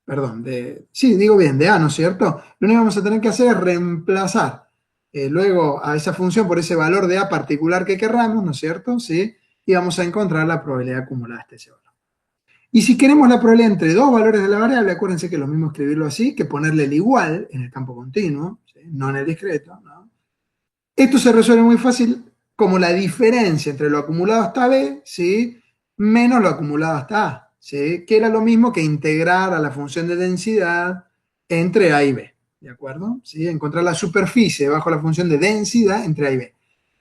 Perdón, sí, digo bien, de a, ¿no es cierto? Lo único que vamos a tener que hacer es reemplazar luego a esa función por ese valor de a particular que querramos, ¿no es cierto? ¿Sí? Y vamos a encontrar la probabilidad acumulada de ese valor. Y si queremos la probabilidad entre dos valores de la variable, acuérdense que es lo mismo escribirlo así que ponerle el igual en el campo continuo, ¿sí? No en el discreto, ¿no? Esto se resuelve muy fácil como la diferencia entre lo acumulado hasta b, ¿sí? Menos lo acumulado hasta a, ¿sí? Que era lo mismo que integrar a la función de densidad entre a y b, ¿de acuerdo? ¿Sí? Encontrar la superficie bajo la función de densidad entre a y b.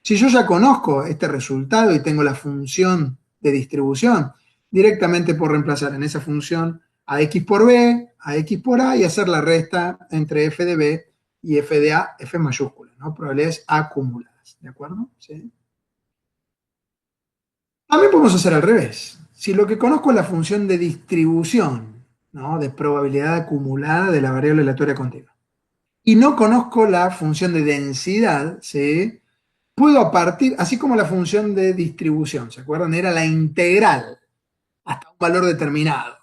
Si yo ya conozco este resultado y tengo la función de distribución, directamente puedo reemplazar en esa función a x por b, a x por a y hacer la resta entre f de b y f de a, f mayúscula, ¿no? Probabilidades acumuladas, ¿de acuerdo? ¿Sí? También podemos hacer al revés. Si lo que conozco es la función de distribución, ¿no? De probabilidad acumulada de la variable aleatoria continua, y no conozco la función de densidad, ¿sí? Puedo a partir, así como la función de distribución, ¿se acuerdan? Era la integral hasta un valor determinado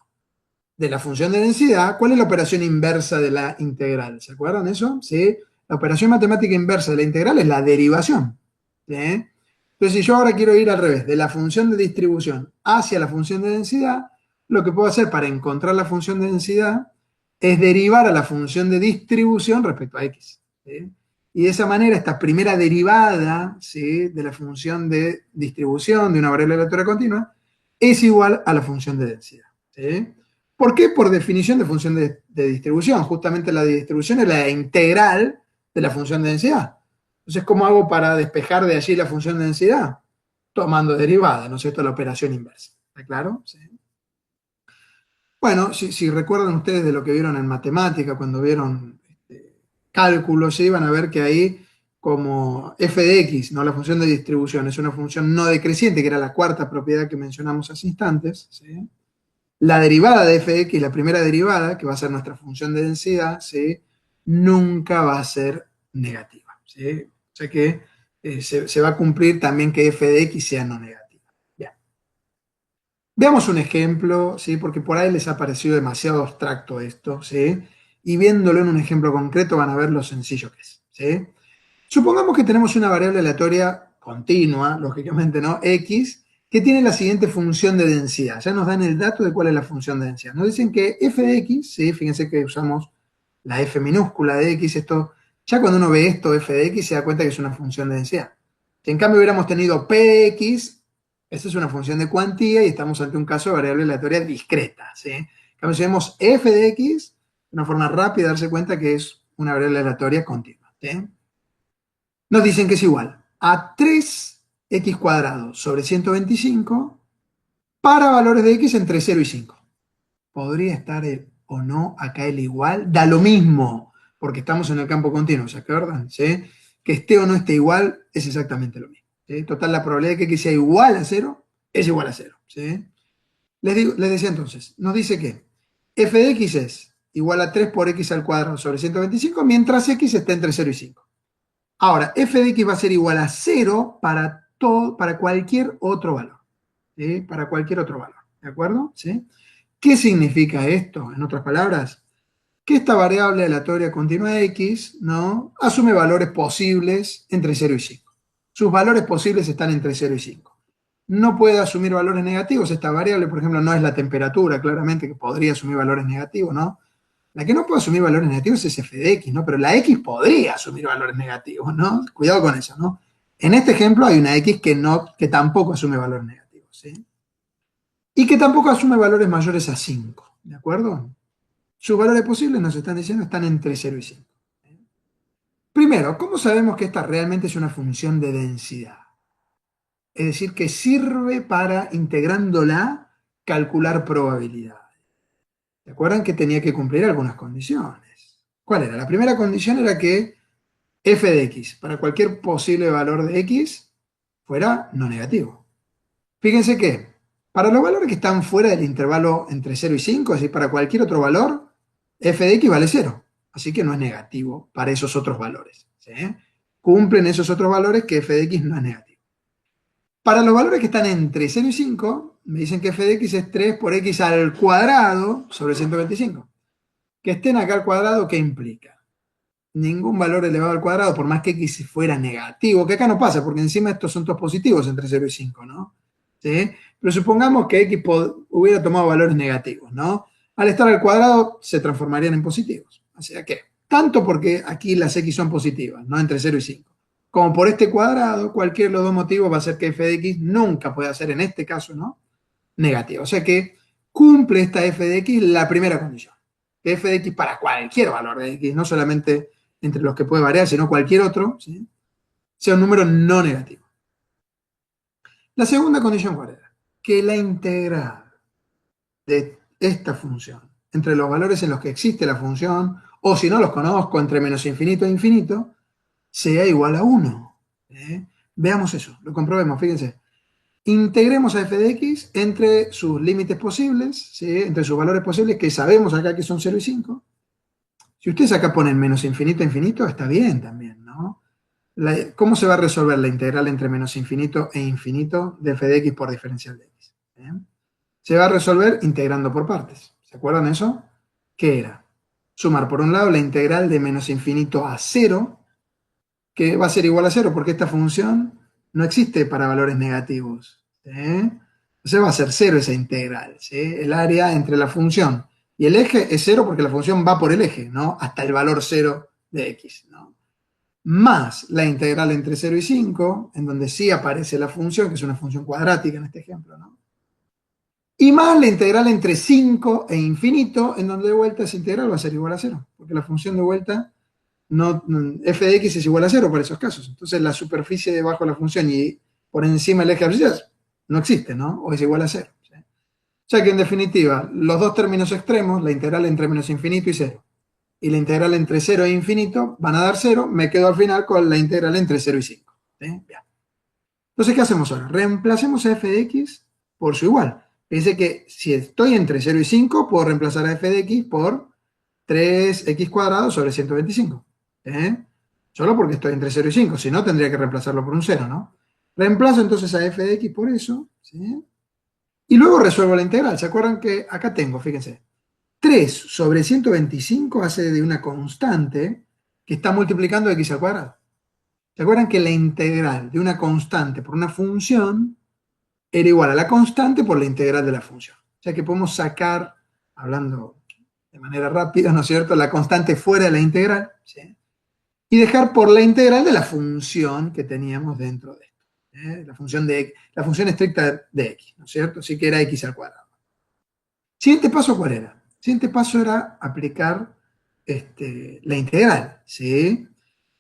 de la función de densidad. ¿Cuál es la operación inversa de la integral? ¿Se acuerdan eso? ¿Sí? La operación matemática inversa de la integral es la derivación. ¿Sí? Entonces, si yo ahora quiero ir al revés, de la función de distribución hacia la función de densidad, lo que puedo hacer para encontrar la función de densidad es derivar a la función de distribución respecto a x. ¿Sí? Y de esa manera, esta primera derivada, ¿sí? De la función de distribución de una variable aleatoria continua es igual a la función de densidad. ¿Sí? ¿Por qué? Por definición de función de distribución. Justamente la de distribución es la integral de la función de densidad. Entonces, ¿cómo hago para despejar de allí la función de densidad? Tomando derivada, ¿no es cierto? La operación inversa. ¿Está claro? Sí. Bueno, si recuerdan ustedes de lo que vieron en matemática, cuando vieron cálculos, ¿sí? Van a ver que ahí, como f de x, ¿no? La función de distribución, es una función no decreciente, que era la cuarta propiedad que mencionamos hace instantes, ¿sí? La derivada de f de x, la primera derivada, que va a ser nuestra función de densidad, ¿sí? Nunca va a ser negativa, ¿sí? O sea que se va a cumplir también que f de x sea no negativa. Bien. Veamos un ejemplo, ¿sí? Porque por ahí les ha parecido demasiado abstracto esto, ¿sí? Y viéndolo en un ejemplo concreto van a ver lo sencillo que es, ¿sí? Supongamos que tenemos una variable aleatoria continua, lógicamente, ¿no? X, que tiene la siguiente función de densidad. Ya nos dan el dato de cuál es la función de densidad. Nos dicen que f de x, ¿sí? Fíjense que usamos la f minúscula de x, esto, ya cuando uno ve esto, f de x, se da cuenta que es una función de densidad. Si en cambio hubiéramos tenido px, esta es una función de cuantía y estamos ante un caso de variable aleatoria discreta, ¿sí? En cambio, si vemos f de x, de una forma rápida darse cuenta que es una variable aleatoria continua, ¿sí? Nos dicen que es igual a 3x cuadrado sobre 125 para valores de x entre 0 y 5. ¿Podría estar o no acá el igual? Da lo mismo, porque estamos en el campo continuo, ¿se acuerdan? ¿Sí? Que esté o no esté igual es exactamente lo mismo. ¿Sí? Total, la probabilidad de que x sea igual a 0 es igual a 0. ¿Sí? Les decía entonces, nos dice que f de x es igual a 3 por x al cuadrado sobre 125, mientras x está entre 0 y 5. Ahora, f de x va a ser igual a 0 para cualquier otro valor. ¿Sí? Para cualquier otro valor. ¿De acuerdo? ¿Sí? ¿Qué significa esto? En otras palabras, que esta variable aleatoria continua x, ¿no?, asume valores posibles entre 0 y 5. Sus valores posibles están entre 0 y 5. No puede asumir valores negativos. Esta variable, por ejemplo, no es la temperatura, claramente, que podría asumir valores negativos, ¿no? La que no puede asumir valores negativos es f de x, ¿no? Pero la x podría asumir valores negativos, ¿no? Cuidado con eso, ¿no? En este ejemplo hay una x que tampoco asume valores negativos, ¿sí? Y que tampoco asume valores mayores a 5, ¿de acuerdo? Sus valores posibles, nos están diciendo, están entre 0 y 5. Primero, ¿cómo sabemos que esta realmente es una función de densidad? Es decir, que sirve para, integrándola, calcular probabilidades. ¿Se acuerdan que tenía que cumplir algunas condiciones? ¿Cuál era? La primera condición era que f de x, para cualquier posible valor de x, fuera no negativo. Fíjense que para los valores que están fuera del intervalo entre 0 y 5, es decir, para cualquier otro valor, f de x vale 0. Así que no es negativo para esos otros valores, ¿sí? Cumplen esos otros valores que f de x no es negativo. Para los valores que están entre 0 y 5, me dicen que f de x es 3 por x al cuadrado sobre 125. Que estén acá al cuadrado, ¿qué implica? Ningún valor elevado al cuadrado, por más que x fuera negativo, que acá no pasa, porque encima estos son todos positivos entre 0 y 5, ¿no? ¿Sí? Pero supongamos que x hubiera tomado valores negativos, ¿no? Al estar al cuadrado se transformarían en positivos. O sea que, tanto porque aquí las x son positivas, ¿no? Entre 0 y 5, como por este cuadrado, cualquiera de los dos motivos va a hacer que f de x nunca pueda ser, en este caso, ¿no?, negativo. O sea que cumple esta f de x la primera condición. Que f de x para cualquier valor de x, no solamente entre los que puede variar, sino cualquier otro, ¿sí?, sea un número no negativo. La segunda condición, ¿cuál era? Que la integral de esta función entre los valores en los que existe la función, o si no los conozco, entre menos infinito e infinito, sea igual a 1. Veamos eso, lo comprobemos, fíjense. Integremos a f de x entre sus límites posibles, ¿sí?, entre sus valores posibles, que sabemos acá que son 0 y 5. Si ustedes acá ponen menos infinito a infinito, está bien también, ¿no? ¿Cómo se va a resolver la integral entre menos infinito e infinito de f de x por diferencial de x? Se va a resolver integrando por partes. ¿Se acuerdan eso? ¿Qué era? Sumar por un lado la integral de menos infinito a 0, que va a ser igual a 0, porque esta función no existe para valores negativos. Entonces va a ser 0 esa integral, ¿sí? El área entre la función y el eje es 0 porque la función va por el eje, ¿no?, hasta el valor 0 de x, ¿no? Más la integral entre 0 y 5, en donde sí aparece la función, que es una función cuadrática en este ejemplo, ¿no? Y más la integral entre 5 e infinito, en donde de vuelta esa integral va a ser igual a 0, porque la función de vuelta, f de x es igual a 0 para esos casos. Entonces la superficie debajo de la función y por encima del eje abscisas no existe, ¿no? O es igual a 0. ¿Sí? O sea que en definitiva, los dos términos extremos, la integral entre menos infinito y 0, y la integral entre 0 e infinito, van a dar 0, me quedo al final con la integral entre 0 y 5. ¿Sí? Bien. Entonces, ¿qué hacemos ahora? Reemplacemos a f de x por su igual. Dice que si estoy entre 0 y 5, puedo reemplazar a f de x por 3x cuadrado sobre 125. Solo porque estoy entre 0 y 5, si no tendría que reemplazarlo por un 0, ¿no? Reemplazo entonces a f de x por eso, ¿sí? Y luego resuelvo la integral. ¿Se acuerdan que acá tengo, fíjense, 3 sobre 125 hace de una constante que está multiplicando x al cuadrado? ¿Se acuerdan que la integral de una constante por una función era igual a la constante por la integral de la función? O sea que podemos sacar, hablando de manera rápida, ¿no es cierto?, la constante fuera de la integral, ¿sí?, y dejar por la integral de la función que teníamos dentro de esto, la función estricta de x, ¿no es cierto? Así que era x al cuadrado. Siguiente paso, ¿cuál era? Siguiente paso era aplicar la integral, ¿sí?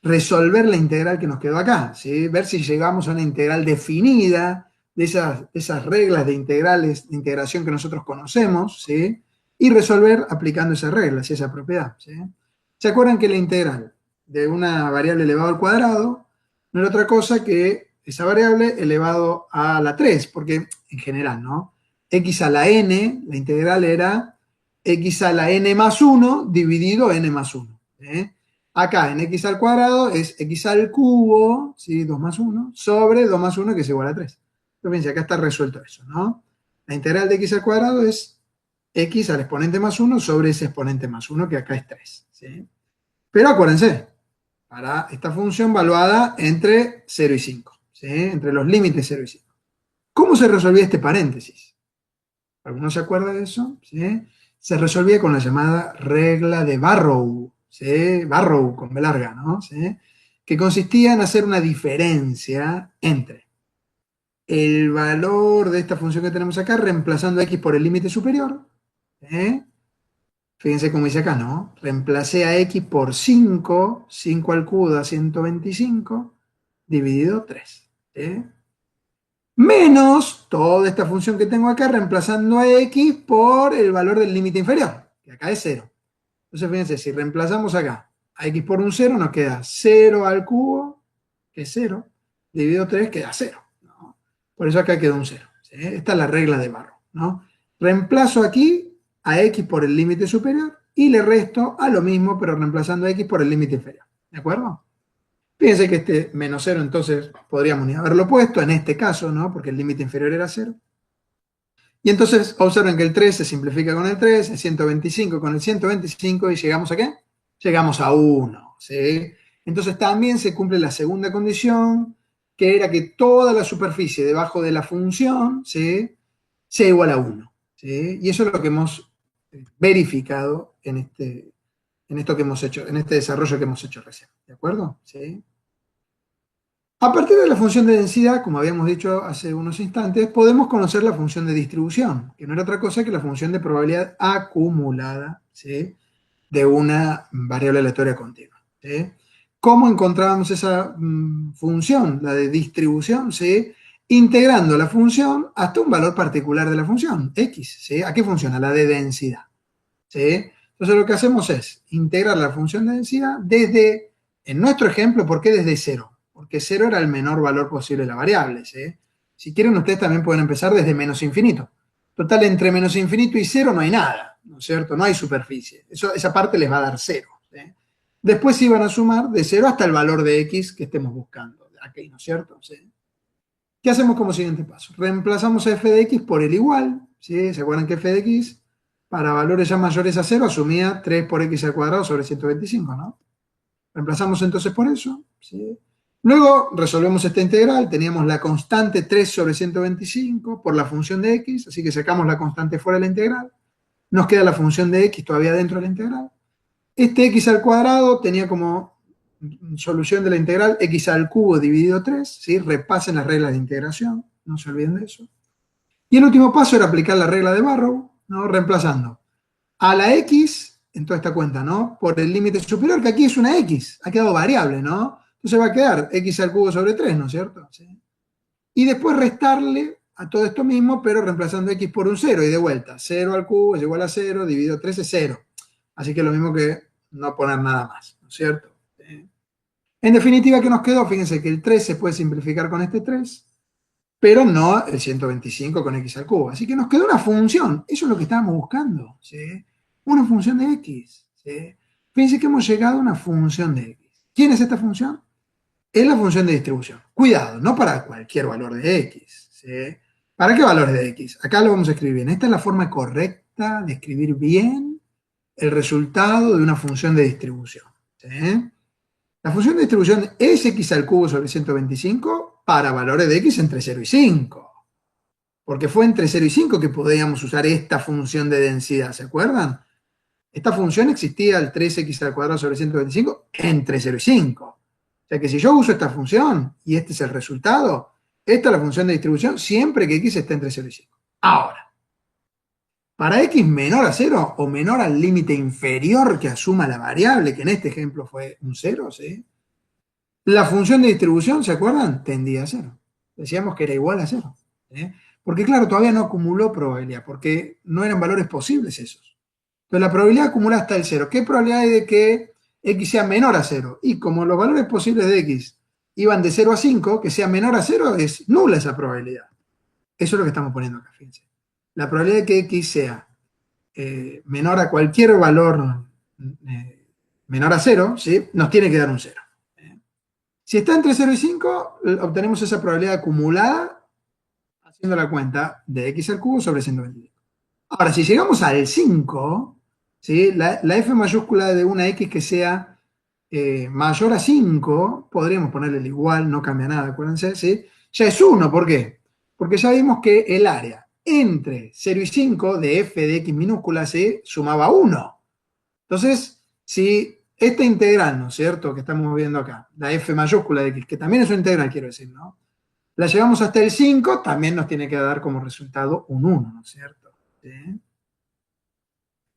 Resolver la integral que nos quedó acá, ¿sí? Ver si llegamos a una integral definida de esas reglas de integrales, de integración que nosotros conocemos, ¿sí? Y resolver aplicando esas reglas y esa propiedad, ¿sí? ¿Se acuerdan que la integral de una variable elevado al cuadrado no era otra cosa que esa variable elevado a la 3? Porque en general, ¿no?, x a la n, la integral era x a la n más 1 dividido n más 1. Acá en x al cuadrado es x al cubo, ¿sí?, 2 más 1, sobre 2 más 1, que es igual a 3. Entonces, fíjense, acá está resuelto eso, ¿no? La integral de x al cuadrado es x al exponente más 1 sobre ese exponente más 1, que acá es 3. ¿Sí? Pero acuérdense, para esta función valuada entre 0 y 5, ¿sí? Entre los límites 0 y 5. ¿Cómo se resolvía este paréntesis? ¿Alguno se acuerda de eso? ¿Sí? Se resolvía con la llamada regla de Barrow, ¿sí? Barrow con B larga, ¿no? ¿Sí? Que consistía en hacer una diferencia entre el valor de esta función que tenemos acá, reemplazando a x por el límite superior. ¿Eh? Fíjense cómo dice acá, ¿no? Reemplacé a x por 5, 5 al cubo da 125, dividido 3. ¿Eh? Menos toda esta función que tengo acá, reemplazando a x por el valor del límite inferior, que acá es 0. Entonces, fíjense, si reemplazamos acá a x por un 0, nos queda 0 al cubo, que es 0, dividido 3, queda 0. ¿No? Por eso acá quedó un 0. ¿Sí? Esta es la regla de Barrow, ¿no? Reemplazo aquí a x por el límite superior y le resto a lo mismo, pero reemplazando a x por el límite inferior. ¿De acuerdo? Fíjense que este menos 0, entonces podríamos ni haberlo puesto en este caso, ¿no? Porque el límite inferior era 0. Y entonces observen que el 3 se simplifica con el 3, el 125 con el 125 y llegamos a ¿qué? Llegamos a 1, ¿sí? Entonces también se cumple la segunda condición, que era que toda la superficie debajo de la función, ¿sí? Sea igual a 1, ¿sí? Y eso es lo que hemos verificado en esto que hemos hecho, en este desarrollo que hemos hecho recién, ¿de acuerdo? ¿Sí? A partir de la función de densidad, como habíamos dicho hace unos instantes, podemos conocer la función de distribución, que no era otra cosa que la función de probabilidad acumulada, ¿sí? De una variable aleatoria continua. ¿Sí? ¿Cómo encontrábamos esa función, la de distribución? ¿Sí? Integrando la función hasta un valor particular de la función, x. ¿Sí? ¿A qué funciona? La de densidad. ¿Sí? Entonces lo que hacemos es integrar la función de densidad desde, en nuestro ejemplo, ¿por qué desde 0? Porque 0 era el menor valor posible de la variable. ¿Sí? Si quieren, ustedes también pueden empezar desde menos infinito. Total, entre menos infinito y 0 no hay nada, ¿no es cierto? No hay superficie. Esa parte les va a dar 0. ¿Sí? Después sí van a sumar de 0 hasta el valor de x que estemos buscando. Aquí, ¿no es cierto? ¿Sí? ¿Qué hacemos como siguiente paso? Reemplazamos a f de x por el igual. ¿Sí? ¿Se acuerdan que f de x para valores ya mayores a 0 asumía 3 por x al cuadrado sobre 125, ¿no? Reemplazamos entonces por eso. ¿Sí? Luego resolvemos esta integral. Teníamos la constante 3 sobre 125 por la función de x, así que sacamos la constante fuera de la integral. Nos queda la función de x todavía dentro de la integral. Este x al cuadrado tenía como solución de la integral x al cubo dividido 3. ¿Sí? Repasen las reglas de integración, no se olviden de eso. Y el último paso era aplicar la regla de Barrow, ¿no? Reemplazando a la x, en toda esta cuenta, ¿no? Por el límite superior, que aquí es una x, ha quedado variable, ¿no? Entonces va a quedar x al cubo sobre 3, ¿no es cierto? ¿Sí? Y después restarle a todo esto mismo, pero reemplazando x por un 0, y de vuelta, 0 al cubo es igual a 0, dividido 3 es 0. Así que lo mismo que no poner nada más, ¿no es cierto? ¿Sí? En definitiva, ¿qué nos quedó? Fíjense que el 3 se puede simplificar con este 3, pero no el 125 con x al cubo. Así que nos quedó una función. Eso es lo que estábamos buscando. ¿Sí? Una función de x. ¿Sí? Fíjense que hemos llegado a una función de x. ¿Quién es esta función? Es la función de distribución. Cuidado, no para cualquier valor de x. ¿Sí? ¿Para qué valores de x? Acá lo vamos a escribir bien. Esta es la forma correcta de escribir bien el resultado de una función de distribución. ¿Sí? La función de distribución es x al cubo sobre 125 para valores de x entre 0 y 5. Porque fue entre 0 y 5 que podíamos usar esta función de densidad, ¿se acuerdan? Esta función existía al 3x al cuadrado sobre 125 entre 0 y 5. O sea que si yo uso esta función y este es el resultado, esta es la función de distribución siempre que x esté entre 0 y 5. Ahora, para x menor a 0 o menor al límite inferior que asuma la variable, que en este ejemplo fue un 0, ¿sí? La función de distribución, ¿se acuerdan? Tendía a 0. Decíamos que era igual a 0. ¿Eh? Porque claro, todavía no acumuló probabilidad, porque no eran valores posibles esos. Entonces la probabilidad acumula hasta el 0. ¿Qué probabilidad hay de que x sea menor a 0? Y como los valores posibles de x iban de 0 a 5, que sea menor a 0 es nula esa probabilidad. Eso es lo que estamos poniendo acá, fíjense. La probabilidad de que x sea menor a cualquier valor menor a 0, ¿sí? Nos tiene que dar un 0. Si está entre 0 y 5, obtenemos esa probabilidad acumulada haciendo la cuenta de x al cubo sobre 125. Ahora, si llegamos al 5, ¿sí? La f mayúscula de una x que sea mayor a 5, podríamos ponerle el igual, no cambia nada, acuérdense, ¿sí? Ya es 1, ¿por qué? Porque ya vimos que el área entre 0 y 5 de f de x minúscula, ¿sí? Sumaba 1. Entonces, si esta integral, ¿no es cierto?, que estamos viendo acá, la f mayúscula de x, que también es una integral, quiero decir, ¿no? La llevamos hasta el 5, también nos tiene que dar como resultado un 1, ¿no es cierto? ¿Sí?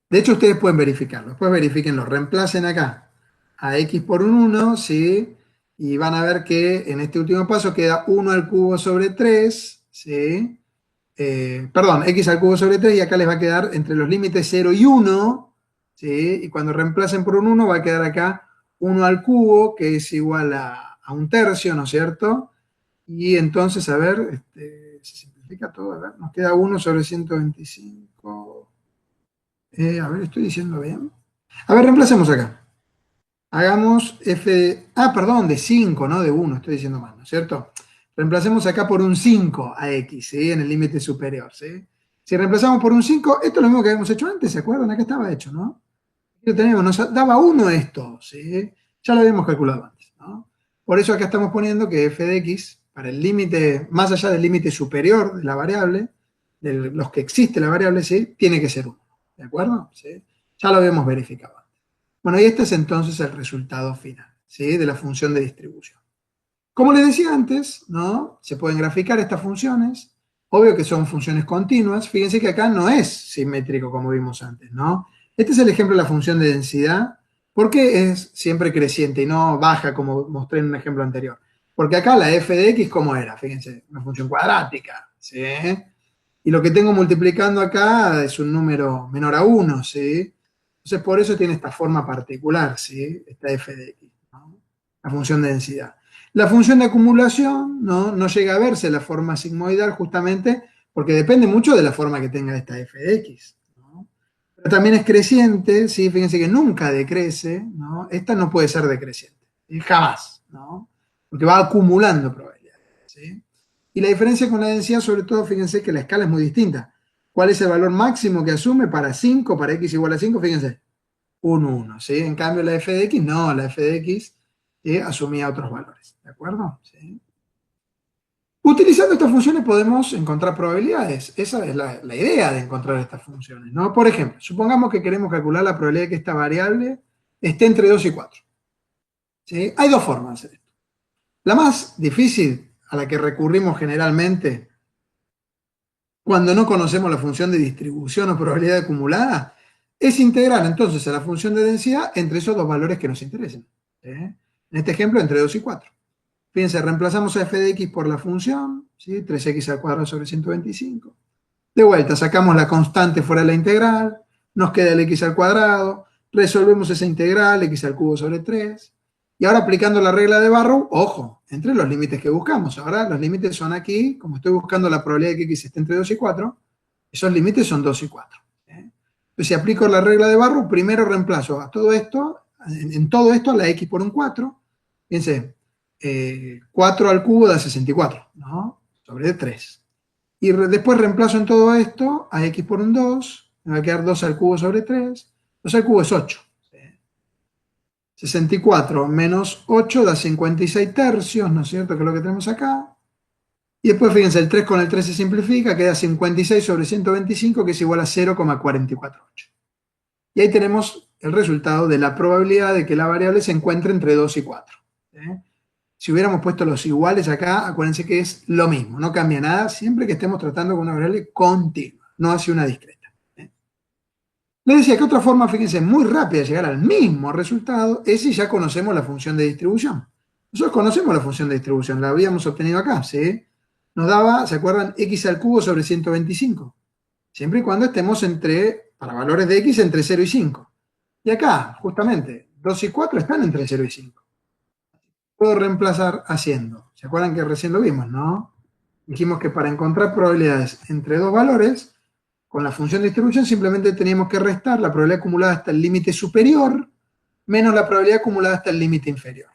De hecho, ustedes pueden verificarlo. Después verifiquenlo, reemplacen acá a x por un 1, ¿sí? Y van a ver que en este último paso queda 1 al cubo sobre 3, ¿sí? Perdón, x al cubo sobre 3 y acá les va a quedar entre los límites 0 y 1, ¿sí? Y cuando reemplacen por un 1 va a quedar acá 1 al cubo, que es igual a un tercio, ¿no es cierto? Y entonces, a ver, se simplifica todo, a ver, nos queda 1 sobre 125. A ver, estoy diciendo bien. A ver, reemplacemos acá. Hagamos f, perdón, de 5, no de 1, estoy diciendo mal, ¿no es cierto? Reemplacemos acá por un 5 a x, ¿sí? En el límite superior, ¿sí? Si reemplazamos por un 5, esto es lo mismo que habíamos hecho antes, ¿se acuerdan? Acá estaba hecho, ¿no? Aquí lo tenemos, nos daba 1 esto, ¿sí? Ya lo habíamos calculado antes, ¿no? Por eso acá estamos poniendo que f de x, para el límite, más allá del límite superior de la variable, de los que existe la variable, ¿sí? Tiene que ser 1, ¿de acuerdo? ¿Sí? Ya lo habíamos verificado. Bueno, y este es entonces el resultado final, ¿sí? De la función de distribución. Como les decía antes, ¿no? Se pueden graficar estas funciones. Obvio que son funciones continuas. Fíjense que acá no es simétrico como vimos antes, ¿no? Este es el ejemplo de la función de densidad. ¿Por qué es siempre creciente y no baja como mostré en un ejemplo anterior? Porque acá la f de x, ¿cómo era? Fíjense, una función cuadrática, ¿sí? Y lo que tengo multiplicando acá es un número menor a 1, ¿sí? Entonces, por eso tiene esta forma particular, ¿sí? Esta f de x, ¿no? La función de densidad. La función de acumulación, ¿no? No llega a verse la forma sigmoidal justamente porque depende mucho de la forma que tenga esta f de x, ¿no? Pero también es creciente, ¿sí? Fíjense que nunca decrece, ¿no? Esta no puede ser decreciente, ¿sí? Jamás, ¿no? Porque va acumulando probabilidades, ¿sí? Y la diferencia con la densidad, sobre todo, fíjense que la escala es muy distinta. ¿Cuál es el valor máximo que asume para 5, para x igual a 5? Fíjense, un 1, ¿sí? En cambio, la f de x, no, la f de x asumía otros valores, ¿de acuerdo? ¿Sí? Utilizando estas funciones podemos encontrar probabilidades. Esa es la idea de encontrar estas funciones, ¿no? Por ejemplo, supongamos que queremos calcular la probabilidad de que esta variable esté entre 2 y 4. ¿Sí? Hay dos formas de hacer esto. La más difícil, a la que recurrimos generalmente, cuando no conocemos la función de distribución o probabilidad acumulada, es integrar entonces a la función de densidad entre esos dos valores que nos interesen. En este ejemplo, entre 2 y 4. Fíjense, reemplazamos a f de x por la función, ¿sí? 3x al cuadrado sobre 125. De vuelta, sacamos la constante fuera de la integral, nos queda el x al cuadrado, resolvemos esa integral, x al cubo sobre 3. Y ahora aplicando la regla de Barrow, ojo, entre los límites que buscamos. Ahora los límites son aquí, como estoy buscando la probabilidad de que x esté entre 2 y 4, esos límites son 2 y 4. Entonces, si aplico la regla de Barrow, primero reemplazo a todo esto, en todo esto, a la x por un 4. Fíjense, 4 al cubo da 64, ¿no? Sobre 3. Y después reemplazo en todo esto a x por un 2, me va a quedar 2 al cubo sobre 3. 2 al cubo es 8. 64 menos 8 da 56 tercios, ¿no es cierto? Que es lo que tenemos acá. Y después, fíjense, el 3 con el 3 se simplifica, queda 56 sobre 125, que es igual a 0,448. Y ahí tenemos el resultado de la probabilidad de que la variable se encuentre entre 2 y 4. Si hubiéramos puesto los iguales acá, acuérdense que es lo mismo, no cambia nada, siempre que estemos tratando con una variable continua, no hacia una discreta. Les decía que otra forma, fíjense, muy rápida de llegar al mismo resultado es si ya conocemos la función de distribución. Nosotros conocemos la función de distribución, la habíamos obtenido acá, ¿sí? Nos daba, ¿se acuerdan? X al cubo sobre 125. Siempre y cuando estemos para valores de X, entre 0 y 5. Y acá, justamente, 2 y 4 están entre 0 y 5. Puedo reemplazar haciendo. ¿Se acuerdan que recién lo vimos, no? Dijimos que para encontrar probabilidades entre dos valores, con la función de distribución simplemente teníamos que restar la probabilidad acumulada hasta el límite superior menos la probabilidad acumulada hasta el límite inferior.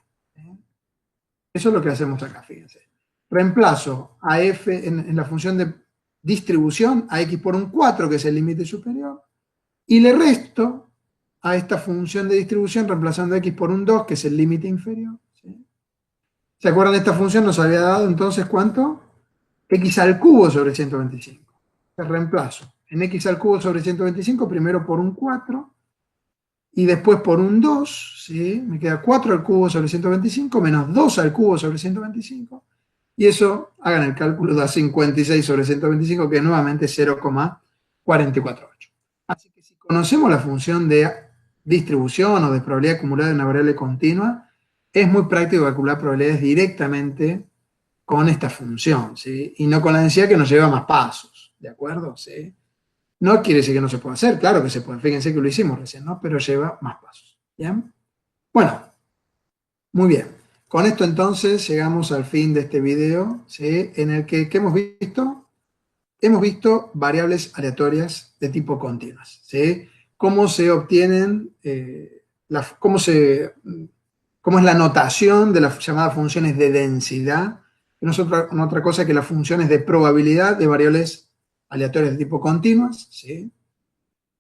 Eso es lo que hacemos acá, fíjense. Reemplazo a f en la función distribución a x por un 4, que es el límite superior, y le resto a esta función de distribución reemplazando x por un 2, que es el límite inferior. ¿Sí? ¿Se acuerdan de esta función? Nos había dado entonces, ¿cuánto? X al cubo sobre 125. El reemplazo en x al cubo sobre 125, primero por un 4, y después por un 2, ¿sí? Me queda 4 al cubo sobre 125 menos 2 al cubo sobre 125, y eso, hagan el cálculo, da 56 sobre 125, que es nuevamente 0,448. Así que si conocemos la función de distribución o de probabilidad acumulada en una variable continua, es muy práctico calcular probabilidades directamente con esta función, ¿sí? Y no con la densidad, que nos lleva más pasos, ¿de acuerdo? ¿Sí? No quiere decir que no se pueda hacer, claro que se puede, fíjense que lo hicimos recién, ¿no? Pero lleva más pasos, ¿bien? Bueno, muy bien. Con esto entonces llegamos al fin de este video, ¿sí? En el que, ¿qué hemos visto? Hemos visto variables aleatorias de tipo continuas, ¿sí? Cómo se obtienen, cómo es la notación de las llamadas funciones de densidad, que no es otra cosa que las funciones de probabilidad de variables aleatorias de tipo continuas, ¿sí?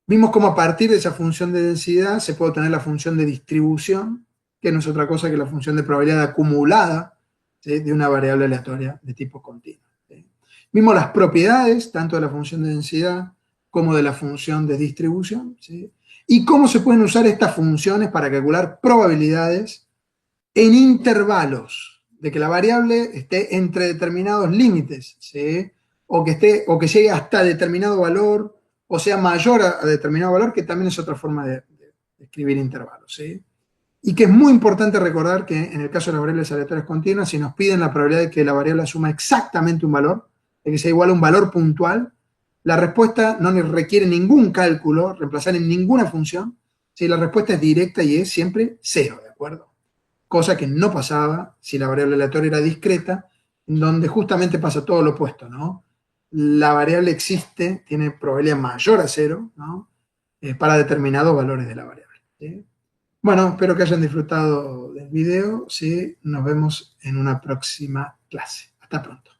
Vimos cómo a partir de esa función de densidad se puede obtener la función de distribución, que no es otra cosa que la función de probabilidad acumulada, ¿sí? De una variable aleatoria de tipo continuo. ¿Sí? Vimos las propiedades, tanto de la función de densidad como de la función de distribución, ¿sí? Y cómo se pueden usar estas funciones para calcular probabilidades en intervalos, de que la variable esté entre determinados límites, ¿sí? O que llegue hasta determinado valor, o sea mayor a determinado valor, que también es otra forma de escribir intervalos, ¿sí? Y que es muy importante recordar que en el caso de las variables aleatorias continuas, si nos piden la probabilidad de que la variable asuma exactamente un valor, de que sea igual a un valor puntual, la respuesta no requiere ningún cálculo, reemplazar en ninguna función, ¿sí? La respuesta es directa y es siempre 0, ¿de acuerdo? Cosa que no pasaba si la variable aleatoria era discreta, en donde justamente pasa todo lo opuesto, ¿no? La variable existe, tiene probabilidad mayor a 0, ¿no? Para determinados valores de la variable, ¿sí? Bueno, espero que hayan disfrutado del video, ¿sí? Nos vemos en una próxima clase. Hasta pronto.